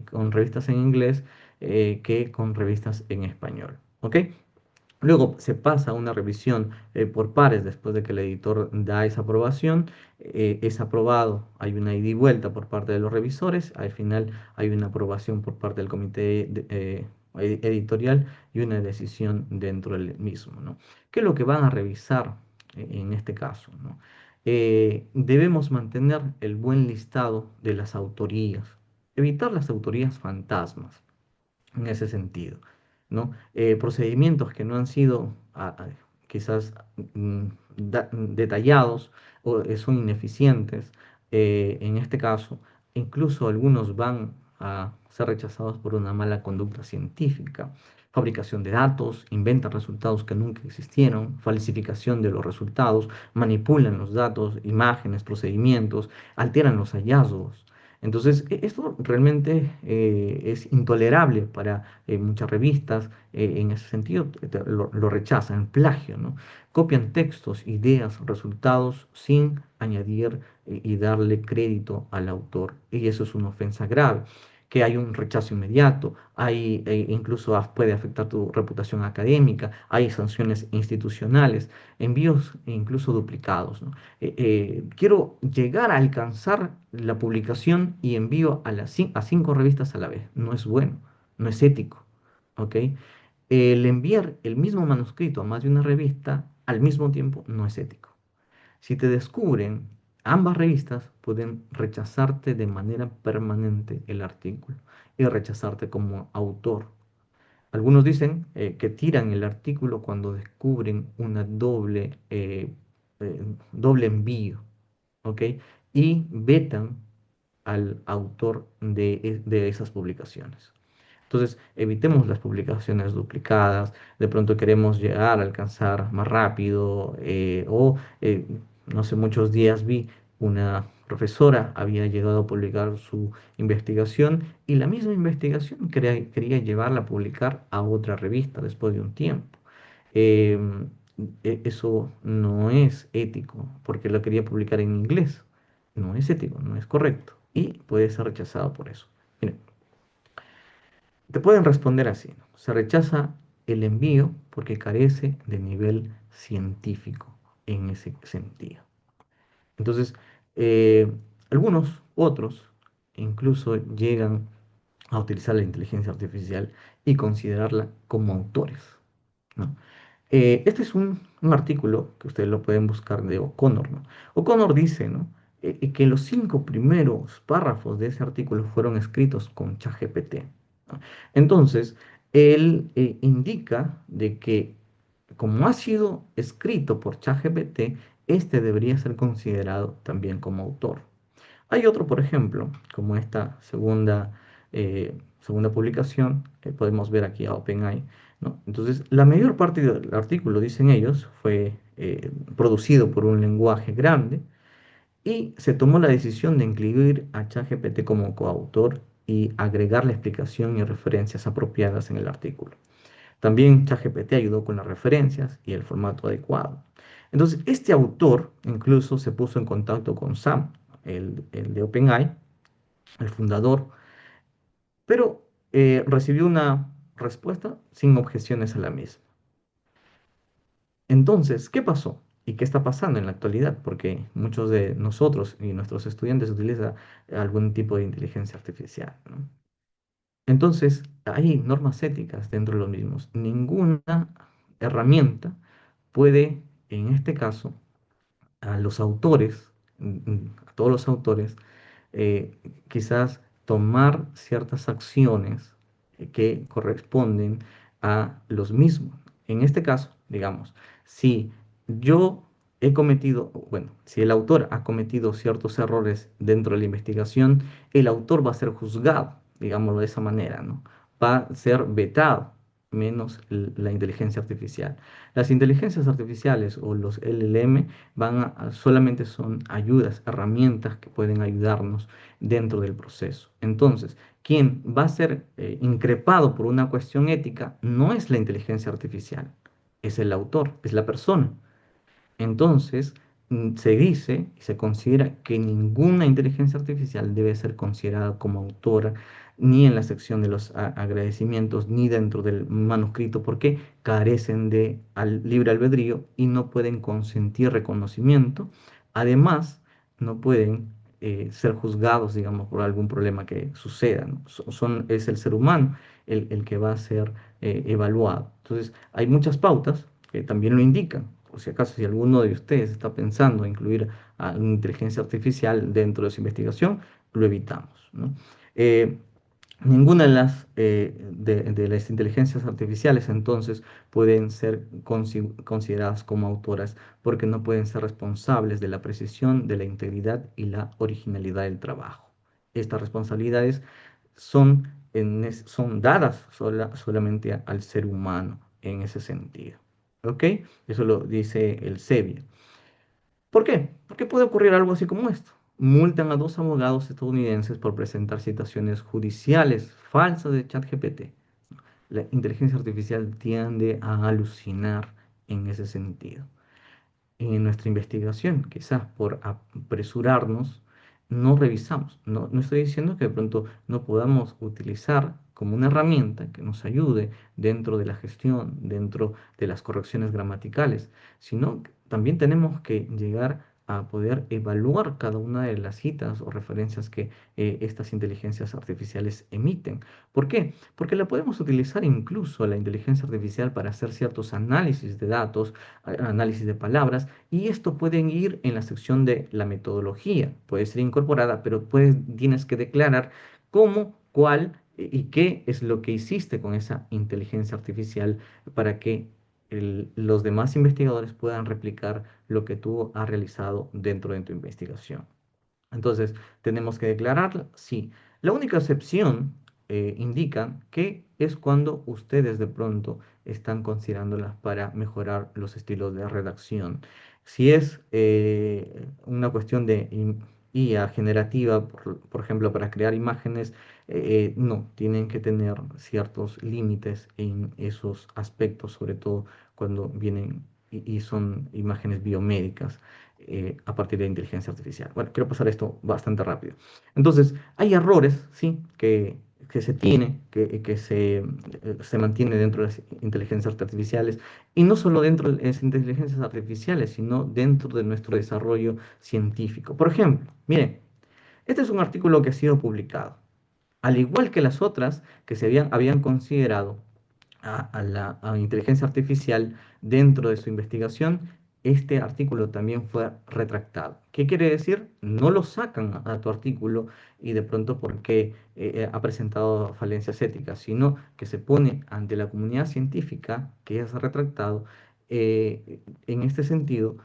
con revistas en inglés que con revistas en español. ¿Ok? Luego se pasa a una revisión por pares después de que el editor da esa aprobación. Es aprobado, hay una ida y vuelta por parte de los revisores. Al final hay una aprobación por parte del comité editorial y una decisión dentro del mismo, ¿no? ¿Qué es lo que van a revisar en este caso, ¿no? Debemos mantener el buen listado de las autorías, evitar las autorías fantasmas en ese sentido, ¿no? Procedimientos que no han sido quizás detallados o son ineficientes, en este caso, incluso algunos van a ser rechazados por una mala conducta científica, fabricación de datos, inventan resultados que nunca existieron, falsificación de los resultados, manipulan los datos, imágenes, procedimientos, alteran los hallazgos. Entonces, esto realmente es intolerable para muchas revistas. En ese sentido, lo rechazan, plagio, ¿no? Copian textos, ideas, resultados sin añadir y darle crédito al autor. Y eso es una ofensa grave. Que hay un rechazo inmediato, incluso puede afectar tu reputación académica, hay sanciones institucionales, envíos incluso duplicados, ¿no? Quiero llegar a alcanzar la publicación y envío a 5 revistas a la vez. No es bueno, no es ético, ¿ok? El enviar el mismo manuscrito a más de una revista al mismo tiempo no es ético. Si te descubren, ambas revistas pueden rechazarte de manera permanente el artículo y rechazarte como autor. Algunos dicen que tiran el artículo cuando descubren una doble envío, ¿ok? Y vetan al autor de esas publicaciones. Entonces, evitemos las publicaciones duplicadas. De pronto queremos llegar a alcanzar más rápido, no sé, muchos días vi una profesora había llegado a publicar su investigación y la misma investigación quería llevarla a publicar a otra revista después de un tiempo. Em, Eso no es ético porque lo quería publicar en inglés. No es ético, no es correcto y puede ser rechazado por eso. Mira, te pueden responder así, ¿no? Se rechaza el envío porque carece de nivel científico en ese sentido. Entonces, eh, algunos otros incluso llegan a utilizar la inteligencia artificial y considerarla como autores, ¿no? Este es un artículo que ustedes lo pueden buscar de O'Connor, ¿no? O'Connor dice, ¿no? Que los 5 primeros párrafos de ese artículo fueron escritos con ChatGPT, ¿no? Entonces, él indica de que como ha sido escrito por ChatGPT, este debería ser considerado también como autor. Hay otro, por ejemplo, como esta segunda publicación, que podemos ver aquí a OpenAI, ¿no? Entonces, la mayor parte del artículo, dicen ellos, fue producido por un lenguaje grande y se tomó la decisión de incluir a ChatGPT como coautor y agregar la explicación y referencias apropiadas en el artículo. También ChatGPT ayudó con las referencias y el formato adecuado. Entonces, este autor incluso se puso en contacto con Sam, el de OpenAI, el fundador, pero recibió una respuesta sin objeciones a la misma. Entonces, ¿qué pasó? ¿Y qué está pasando en la actualidad? Porque muchos de nosotros y nuestros estudiantes utilizan algún tipo de inteligencia artificial, ¿no? Entonces, hay normas éticas dentro de los mismos. Ninguna herramienta puede, en este caso, a los autores, a todos los autores, eh, quizás tomar ciertas acciones que corresponden a los mismos. En este caso, digamos, si yo he cometido, bueno, si el autor ha cometido ciertos errores dentro de la investigación, el autor va a ser juzgado, digámoslo de esa manera, ¿no? Va a ser vetado, menos la inteligencia artificial. Las inteligencias artificiales o los LLM solamente son ayudas, herramientas que pueden ayudarnos dentro del proceso. Entonces, quien va a ser increpado por una cuestión ética no es la inteligencia artificial, es el autor, es la persona. Entonces, se dice y se considera que ninguna inteligencia artificial debe ser considerada como autora, ni en la sección de los agradecimientos, ni dentro del manuscrito, porque carecen de libre albedrío y no pueden consentir reconocimiento. Además, no pueden ser juzgados, digamos, por algún problema que suceda, ¿no? Es el ser humano el que va a ser evaluado. Entonces, hay muchas pautas que también lo indican. Por si acaso, si alguno de ustedes está pensando en incluir a una inteligencia artificial dentro de su investigación, lo evitamos, ¿no? Eh, Ninguna de las inteligencias artificiales entonces pueden ser consideradas como autoras porque no pueden ser responsables de la precisión, de la integridad y la originalidad del trabajo. Estas responsabilidades son dadas solamente al ser humano en ese sentido. ¿Ok? Eso lo dice el SEBIA. ¿Por qué? Porque puede ocurrir algo así como esto. Multan a 2 abogados estadounidenses por presentar citaciones judiciales falsas de ChatGPT. La inteligencia artificial tiende a alucinar en ese sentido. En nuestra investigación, quizás por apresurarnos, no revisamos. No estoy diciendo que de pronto no podamos utilizar como una herramienta que nos ayude dentro de la gestión, dentro de las correcciones gramaticales, sino que también tenemos que llegar a poder evaluar cada una de las citas o referencias que estas inteligencias artificiales emiten. ¿Por qué? Porque la podemos utilizar incluso la inteligencia artificial para hacer ciertos análisis de datos, análisis de palabras, y esto puede ir en la sección de la metodología, puede ser incorporada, pero tienes que declarar cómo, cuál y qué es lo que hiciste con esa inteligencia artificial para que los demás investigadores puedan replicar lo que tú has realizado dentro de tu investigación. Entonces, tenemos que declararla, sí. La única excepción indica que es cuando ustedes de pronto están considerándolas para mejorar los estilos de redacción. Si es una cuestión de IA generativa, por ejemplo, para crear imágenes, no, tienen que tener ciertos límites en esos aspectos, sobre todo cuando vienen y son imágenes biomédicas a partir de inteligencia artificial. Bueno, quiero pasar esto bastante rápido. Entonces, hay errores, ¿sí? Que se tiene, se mantiene dentro de las inteligencias artificiales y no solo dentro de las inteligencias artificiales, sino dentro de nuestro desarrollo científico. Por ejemplo, miren, este es un artículo que ha sido publicado, al igual que las otras que habían considerado a inteligencia artificial dentro de su investigación, este artículo también fue retractado. ¿Qué quiere decir? No lo sacan a tu artículo y de pronto porque ha presentado falencias éticas, sino que se pone ante la comunidad científica que es retractado en este sentido,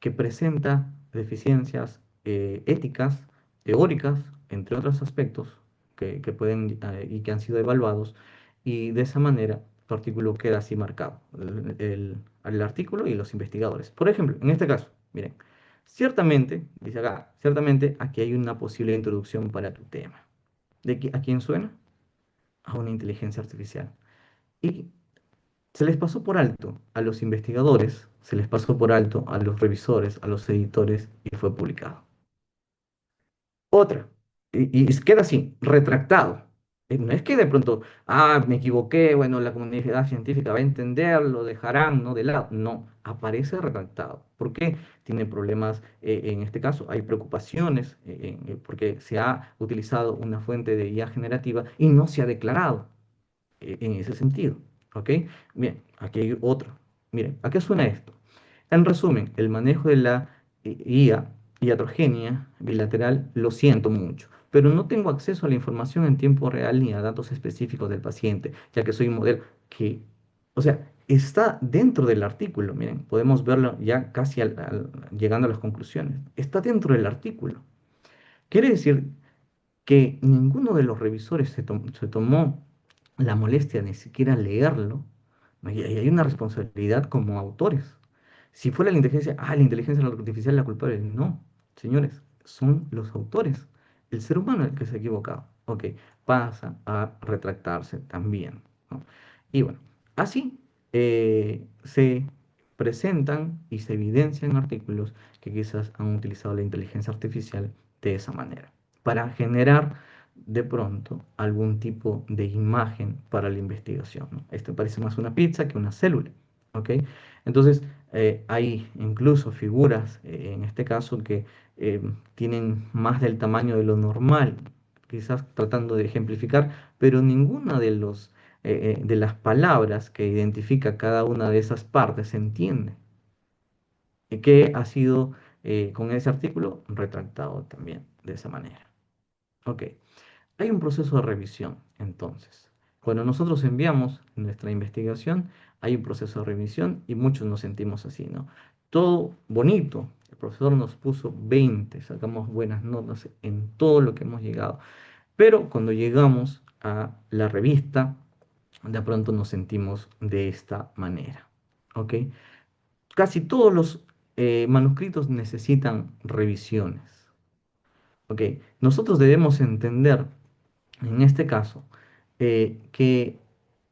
que presenta deficiencias éticas, teóricas, entre otros aspectos que pueden y que han sido evaluados y de esa manera tu artículo queda así marcado, el artículo y los investigadores. Por ejemplo, en este caso, miren, ciertamente, dice acá, ciertamente aquí hay una posible introducción para tu tema. ¿A quién suena? A una inteligencia artificial. Y se les pasó por alto a los investigadores, se les pasó por alto a los revisores, a los editores y fue publicado. Otra. Y queda así, retractado. No es que de pronto, me equivoqué, bueno, la comunidad científica va a entender, lo dejarán, ¿no? De lado. No, aparece retractado. ¿Por qué? Tiene problemas, en este caso, hay preocupaciones, porque se ha utilizado una fuente de IA generativa y no se ha declarado en ese sentido. ¿Ok? Bien, aquí hay otro. Miren, ¿a qué suena esto? En resumen, el manejo de la IA iatrogenia bilateral lo siento mucho, pero no tengo acceso a la información en tiempo real ni a datos específicos del paciente, ya que soy un modelo que, o sea, está dentro del artículo. Miren, podemos verlo ya casi llegando a las conclusiones. Está dentro del artículo. Quiere decir que ninguno de los revisores se tomó la molestia de ni siquiera leerlo, ¿no? Y hay una responsabilidad como autores. Si fuera la inteligencia artificial la culpable, no, señores, son los autores, el ser humano el que se ha equivocado. Ok, pasa a retractarse también, ¿no? Y bueno, así se presentan y se evidencian artículos que quizás han utilizado la inteligencia artificial de esa manera para generar de pronto algún tipo de imagen para la investigación, ¿no? Esto parece más una pizza que una célula, ¿ok? Entonces, hay incluso figuras, en este caso, que eh, tienen más del tamaño de lo normal, quizás tratando de ejemplificar, pero ninguna de las palabras que identifica cada una de esas partes se entiende, que ha sido con ese artículo retractado también de esa manera. Ok. Hay un proceso de revisión, entonces. Cuando nosotros enviamos nuestra investigación, hay un proceso de revisión y muchos nos sentimos así, ¿no? Todo bonito. El profesor nos puso 20, sacamos buenas notas en todo lo que hemos llegado. Pero cuando llegamos a la revista, de pronto nos sentimos de esta manera, ¿ok? Casi todos los manuscritos necesitan revisiones, ¿ok? Nosotros debemos entender en este caso, que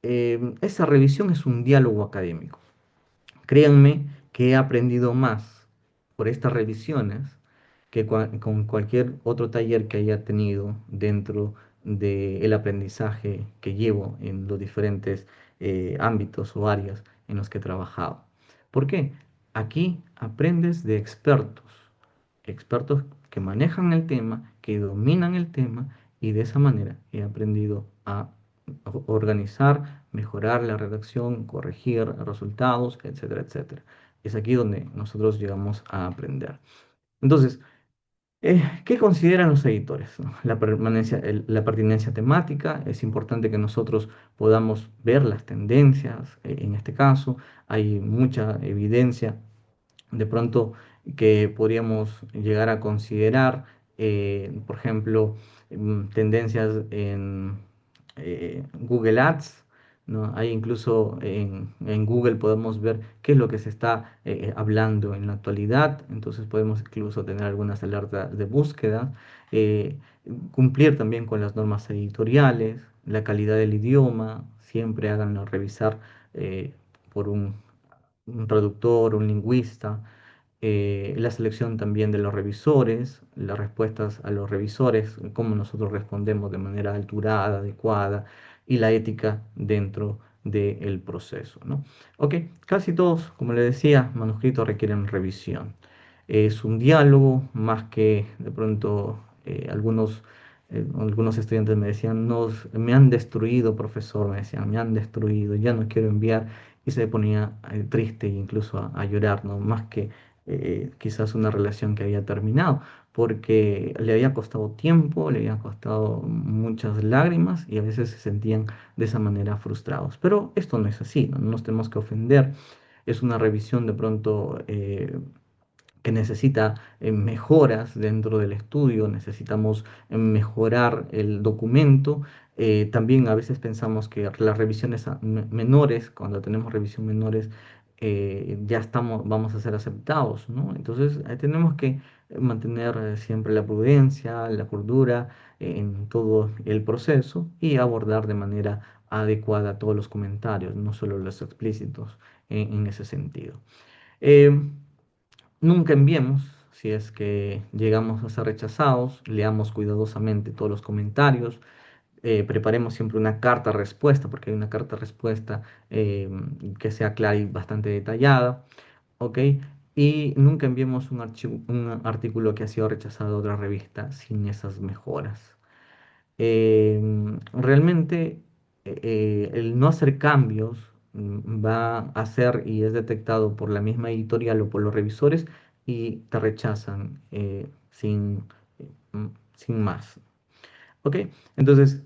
esa revisión es un diálogo académico. Créanme que he aprendido más por estas revisiones que con cualquier otro taller que haya tenido dentro del aprendizaje que llevo en los diferentes ámbitos o áreas en los que he trabajado. ¿Por qué? Aquí aprendes de expertos, expertos que manejan el tema, que dominan el tema y de esa manera he aprendido a organizar, mejorar la redacción, corregir resultados, etcétera, etcétera. Es aquí donde nosotros llegamos a aprender. Entonces, ¿qué consideran los editores? ¿No? La pertinencia temática, es importante que nosotros podamos ver las tendencias, en este caso, hay mucha evidencia de pronto que podríamos llegar a considerar, por ejemplo, tendencias en Google Ads, ¿no? Hay incluso en Google podemos ver qué es lo que se está hablando en la actualidad, entonces podemos incluso tener algunas alertas de búsqueda, eh, cumplir también con las normas editoriales, la calidad del idioma, siempre háganlo revisar eh, por un traductor, un lingüista, la selección también de los revisores, las respuestas a los revisores, cómo nosotros respondemos de manera alturada, adecuada, y la ética dentro del proceso, ¿no? Ok, casi todos, como le decía, manuscritos requieren revisión. Es un diálogo más que de pronto algunos estudiantes me decían, me han destruido, profesor, me decían, me han destruido, ya no quiero enviar, y se ponía triste e incluso a llorar, ¿no? Más que quizás una relación que había terminado, porque le había costado tiempo, le había costado muchas lágrimas y a veces se sentían de esa manera frustrados. Pero esto no es así, no nos tenemos que ofender. Es una revisión de pronto que necesita mejoras dentro del estudio, necesitamos mejorar el documento. También a veces pensamos que las revisiones menores, cuando tenemos revisión menores, ya vamos a ser aceptados, ¿no? Entonces tenemos que mantener siempre la prudencia, la cordura en todo el proceso y abordar de manera adecuada todos los comentarios, no solo los explícitos en ese sentido. Eh, Nunca enviemos si es que llegamos a ser rechazados, leamos cuidadosamente todos los comentarios, preparemos siempre una carta respuesta, porque hay una carta respuesta que sea clara y bastante detallada, ¿ok? Y nunca enviemos un artículo que ha sido rechazado de otra revista sin esas mejoras. Realmente el no hacer cambios va a ser y es detectado por la misma editorial o por los revisores y te rechazan sin más. ¿Ok? Entonces,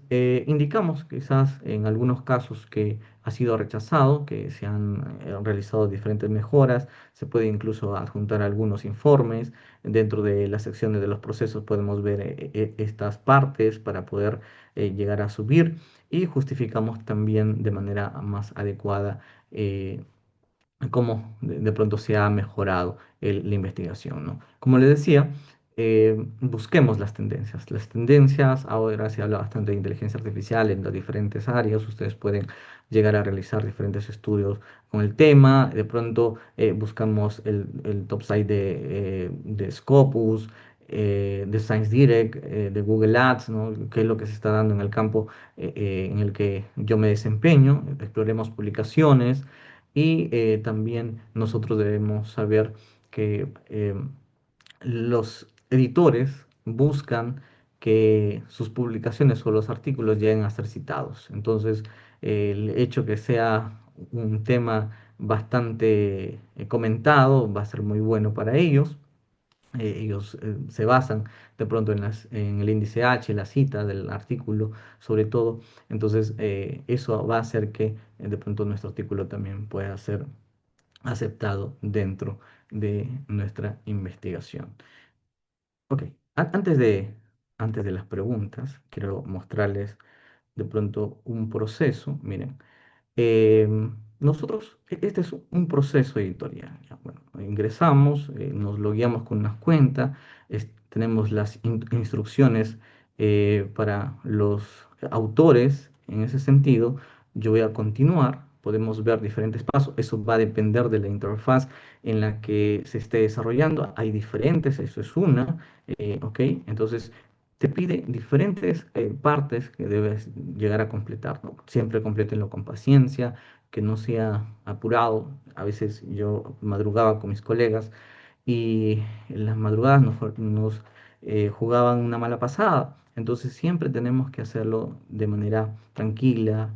indicamos quizás en algunos casos que ha sido rechazado, que se han realizado diferentes mejoras, se puede incluso adjuntar algunos informes. Dentro de las secciones de los procesos podemos ver estas partes para poder llegar a subir y justificamos también de manera más adecuada eh, cómo de pronto se ha mejorado la investigación, ¿no? Como le decía, busquemos las tendencias. Las tendencias, ahora se habla bastante de inteligencia artificial en las diferentes áreas, ustedes pueden llegar a realizar diferentes estudios con el tema, de pronto buscamos el top site de Scopus, de Science Direct, de Google Ads, ¿no? Qué es lo que se está dando en el campo en el que yo me desempeño, exploremos publicaciones, y también nosotros debemos saber que los editores buscan que sus publicaciones o los artículos lleguen a ser citados. Entonces, el hecho que sea un tema bastante comentado va a ser muy bueno para ellos. Ellos se basan de pronto en el índice H, la cita del artículo, sobre todo. Entonces, eso va a hacer que de pronto nuestro artículo también pueda ser aceptado dentro de nuestra investigación. Ok, antes de las preguntas, quiero mostrarles de pronto un proceso. Miren, este es un proceso editorial. Ya, bueno, ingresamos, nos logueamos con una cuenta, tenemos las instrucciones para los autores. En ese sentido, yo voy a continuar. Podemos ver diferentes pasos. Eso va a depender de la interfaz en la que se esté desarrollando. Hay diferentes, eso es una. ¿Ok? Entonces, te pide diferentes partes que debes llegar a completar, ¿no? Siempre complétenlo con paciencia, que no sea apurado. A veces yo madrugaba con mis colegas y en las madrugadas nos jugaban una mala pasada. Entonces siempre tenemos que hacerlo de manera tranquila,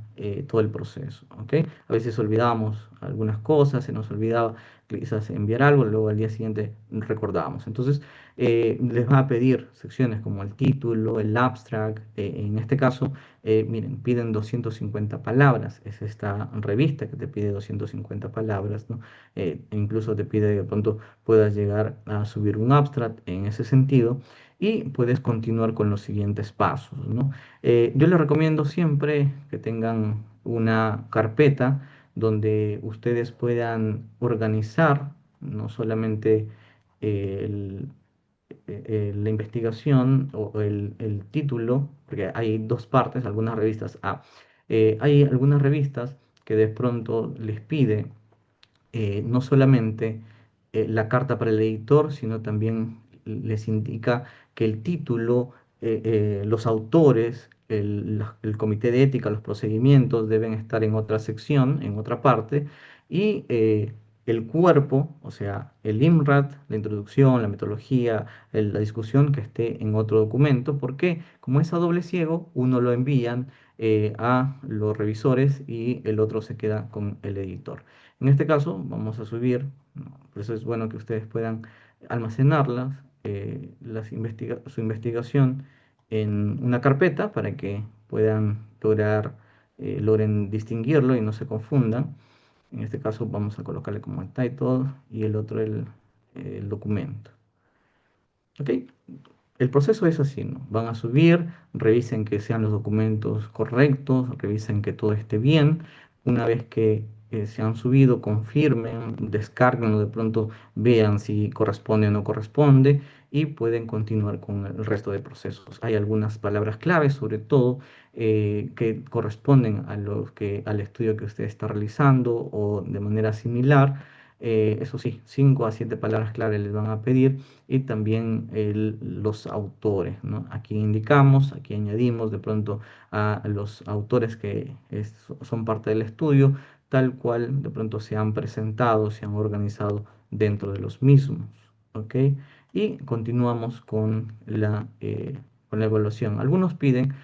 todo el proceso, ¿ok? A veces olvidábamos algunas cosas, se nos olvidaba quizás enviar algo, luego al día siguiente recordábamos. Entonces les va a pedir secciones como el título, el abstract, en este caso, miren, piden 250 palabras, es esta revista que te pide 250 palabras, ¿no? Incluso te pide que de pronto puedas llegar a subir un abstract en ese sentido y puedes continuar con los siguientes pasos, ¿no? Yo les recomiendo siempre que tengan una carpeta donde ustedes puedan organizar no solamente el, la investigación o el título, porque hay dos partes, algunas revistas. Hay algunas revistas que de pronto les pide no solamente la carta para el editor, sino también les indica que el título, los autores, el comité de ética, los procedimientos deben estar en otra sección, en otra parte, y el cuerpo, o sea, el IMRAT, la introducción, la metodología, la discusión que esté en otro documento, porque como es a doble ciego, uno lo envían a los revisores y el otro se queda con el editor. En este caso, vamos a subir, ¿no? Por eso es bueno que ustedes puedan almacenarlas, su investigación en una carpeta para que puedan logren distinguirlo y no se confundan. En este caso, vamos a colocarle como el title y el otro el documento. ¿Ok? El proceso es así, ¿no? Van a subir, revisen que sean los documentos correctos, revisen que todo esté bien. Una vez que se han subido, confirmen, descarguen o de pronto vean si corresponde o no corresponde y pueden continuar con el resto de procesos. Hay algunas palabras claves, sobre todo, que corresponden a al estudio que usted está realizando o de manera similar. Eso sí, 5 a 7 palabras claves les van a pedir y también los autores, ¿no? Aquí indicamos, aquí añadimos de pronto a los autores que son parte del estudio, tal cual de pronto se han presentado, se han organizado dentro de los mismos, ¿ok? Y continuamos con la evaluación. Algunos piden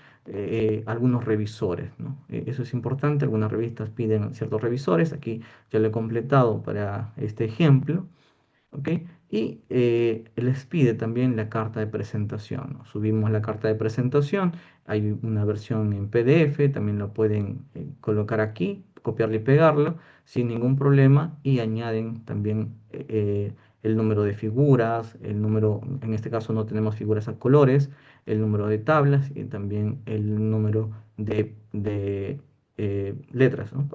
algunos revisores, ¿no? Eso es importante, algunas revistas piden ciertos revisores, aquí ya lo he completado para este ejemplo. ¿Ok? Y les pide también la carta de presentación, ¿no? Subimos la carta de presentación, hay una versión en PDF, también lo pueden colocar aquí, copiarlo y pegarlo sin ningún problema y añaden también el número de figuras, el número, en este caso no tenemos figuras a colores, el número de tablas y también el número de letras, ¿no?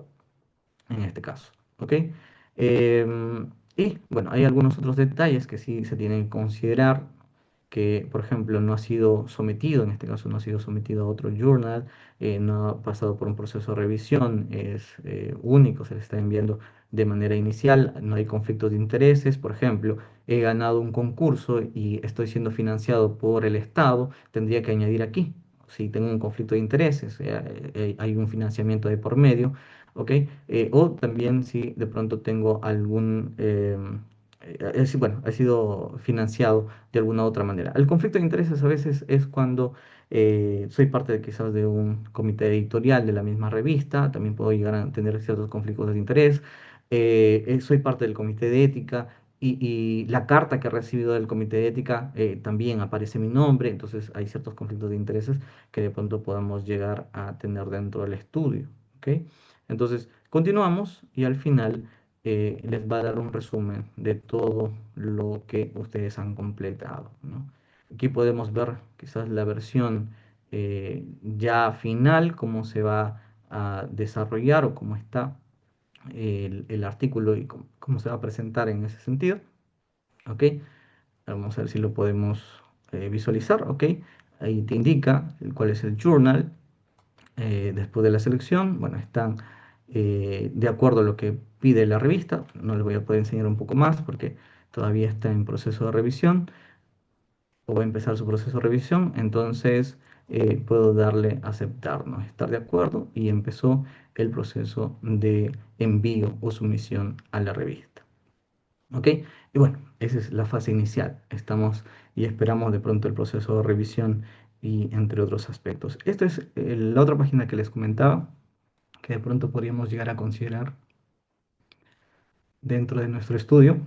En este caso. ¿Ok? Y bueno, hay algunos otros detalles que sí se tienen que considerar, que por ejemplo no ha sido sometido, en este caso no ha sido sometido a otro journal, no ha pasado por un proceso de revisión, es único, se le está enviando de manera inicial, no hay conflictos de intereses, por ejemplo, he ganado un concurso y estoy siendo financiado por el Estado, tendría que añadir aquí. Si tengo un conflicto de intereses, hay un financiamiento de por medio, ¿ok? O también si de pronto tengo bueno, ha sido financiado de alguna otra manera. El conflicto de intereses a veces es cuando soy parte de quizás de un comité editorial de la misma revista, también puedo llegar a tener ciertos conflictos de interés. Soy parte del comité de ética y la carta que he recibido del comité de ética también aparece mi nombre, entonces hay ciertos conflictos de intereses que de pronto podamos llegar a tener dentro del estudio, ¿ok? Entonces, continuamos y al final les va a dar un resumen de todo lo que ustedes han completado, ¿no? Aquí podemos ver quizás la versión ya final, cómo se va a desarrollar o cómo está el artículo y cómo se va a presentar en ese sentido, ¿ok? Vamos a ver si lo podemos visualizar, ¿ok? Ahí te indica cuál es el journal, después de la selección, bueno, están de acuerdo a lo que pide la revista. No les voy a poder enseñar un poco más porque todavía está en proceso de revisión o va a empezar su proceso de revisión. Entonces puedo darle a aceptar, ¿no? Estar de acuerdo y empezó el proceso de envío o sumisión a la revista. ¿Ok? Y bueno, esa es la fase inicial. Estamos y esperamos de pronto el proceso de revisión y entre otros aspectos. Esta es la otra página que les comentaba, que de pronto podríamos llegar a considerar dentro de nuestro estudio.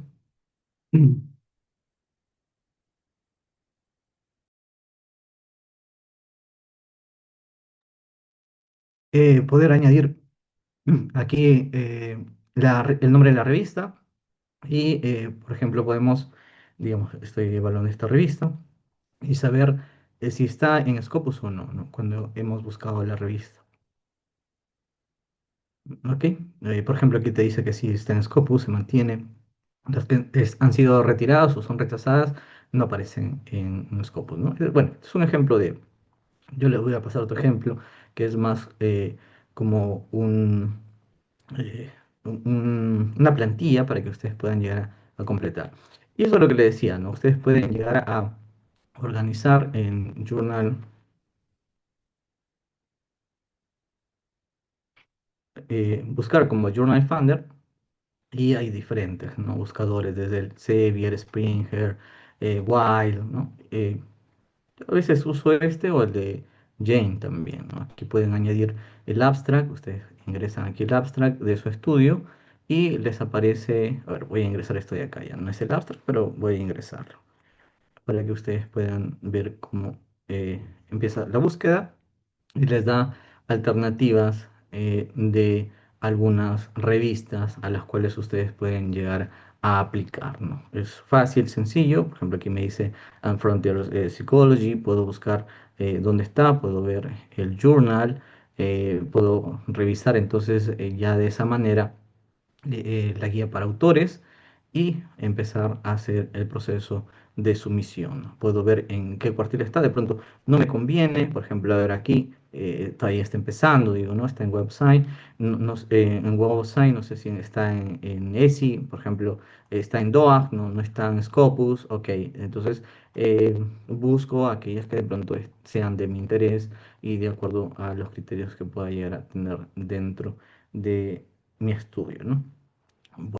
Poder añadir aquí el nombre de la revista y, por ejemplo, podemos, digamos, estoy evaluando esta revista y saber si está en Scopus o no, ¿no? Cuando hemos buscado la revista. Ok, por ejemplo, aquí te dice que si está en Scopus, se mantiene. Las que han sido retiradas o son rechazadas no aparecen en Scopus, ¿no? Bueno, es un ejemplo de. Yo les voy a pasar otro ejemplo que es más como eh, una plantilla para que ustedes puedan llegar a completar. Y eso es lo que les decía, ¿no? Ustedes pueden llegar a organizar en Journal, buscar como Journal Finder. Y hay diferentes, ¿no? Buscadores, desde el Xavier, Springer, Wild, ¿no? A veces uso este o el de Jane también, ¿no? Aquí pueden añadir el abstract, ustedes ingresan aquí el abstract de su estudio y les aparece, a ver, voy a ingresar esto de acá, ya no es el abstract, pero voy a ingresarlo para que ustedes puedan ver cómo empieza la búsqueda y les da alternativas de algunas revistas a las cuales ustedes pueden llegar a aplicar, ¿no? Es fácil, sencillo. Por ejemplo, aquí me dice Frontiers Psychology. Puedo buscar dónde está, puedo ver el journal, puedo revisar entonces ya de esa manera la guía para autores y empezar a hacer el proceso de sumisión. Puedo ver en qué cuartil está, de pronto no me conviene, por ejemplo, a ver aquí, todavía está empezando, digo, ¿no? Está en website, en website, no sé si está en ESI, por ejemplo, está en DOAG, no está en Scopus, ok, entonces busco aquellas que de pronto sean de mi interés y de acuerdo a los criterios que pueda llegar a tener dentro de mi estudio, ¿no?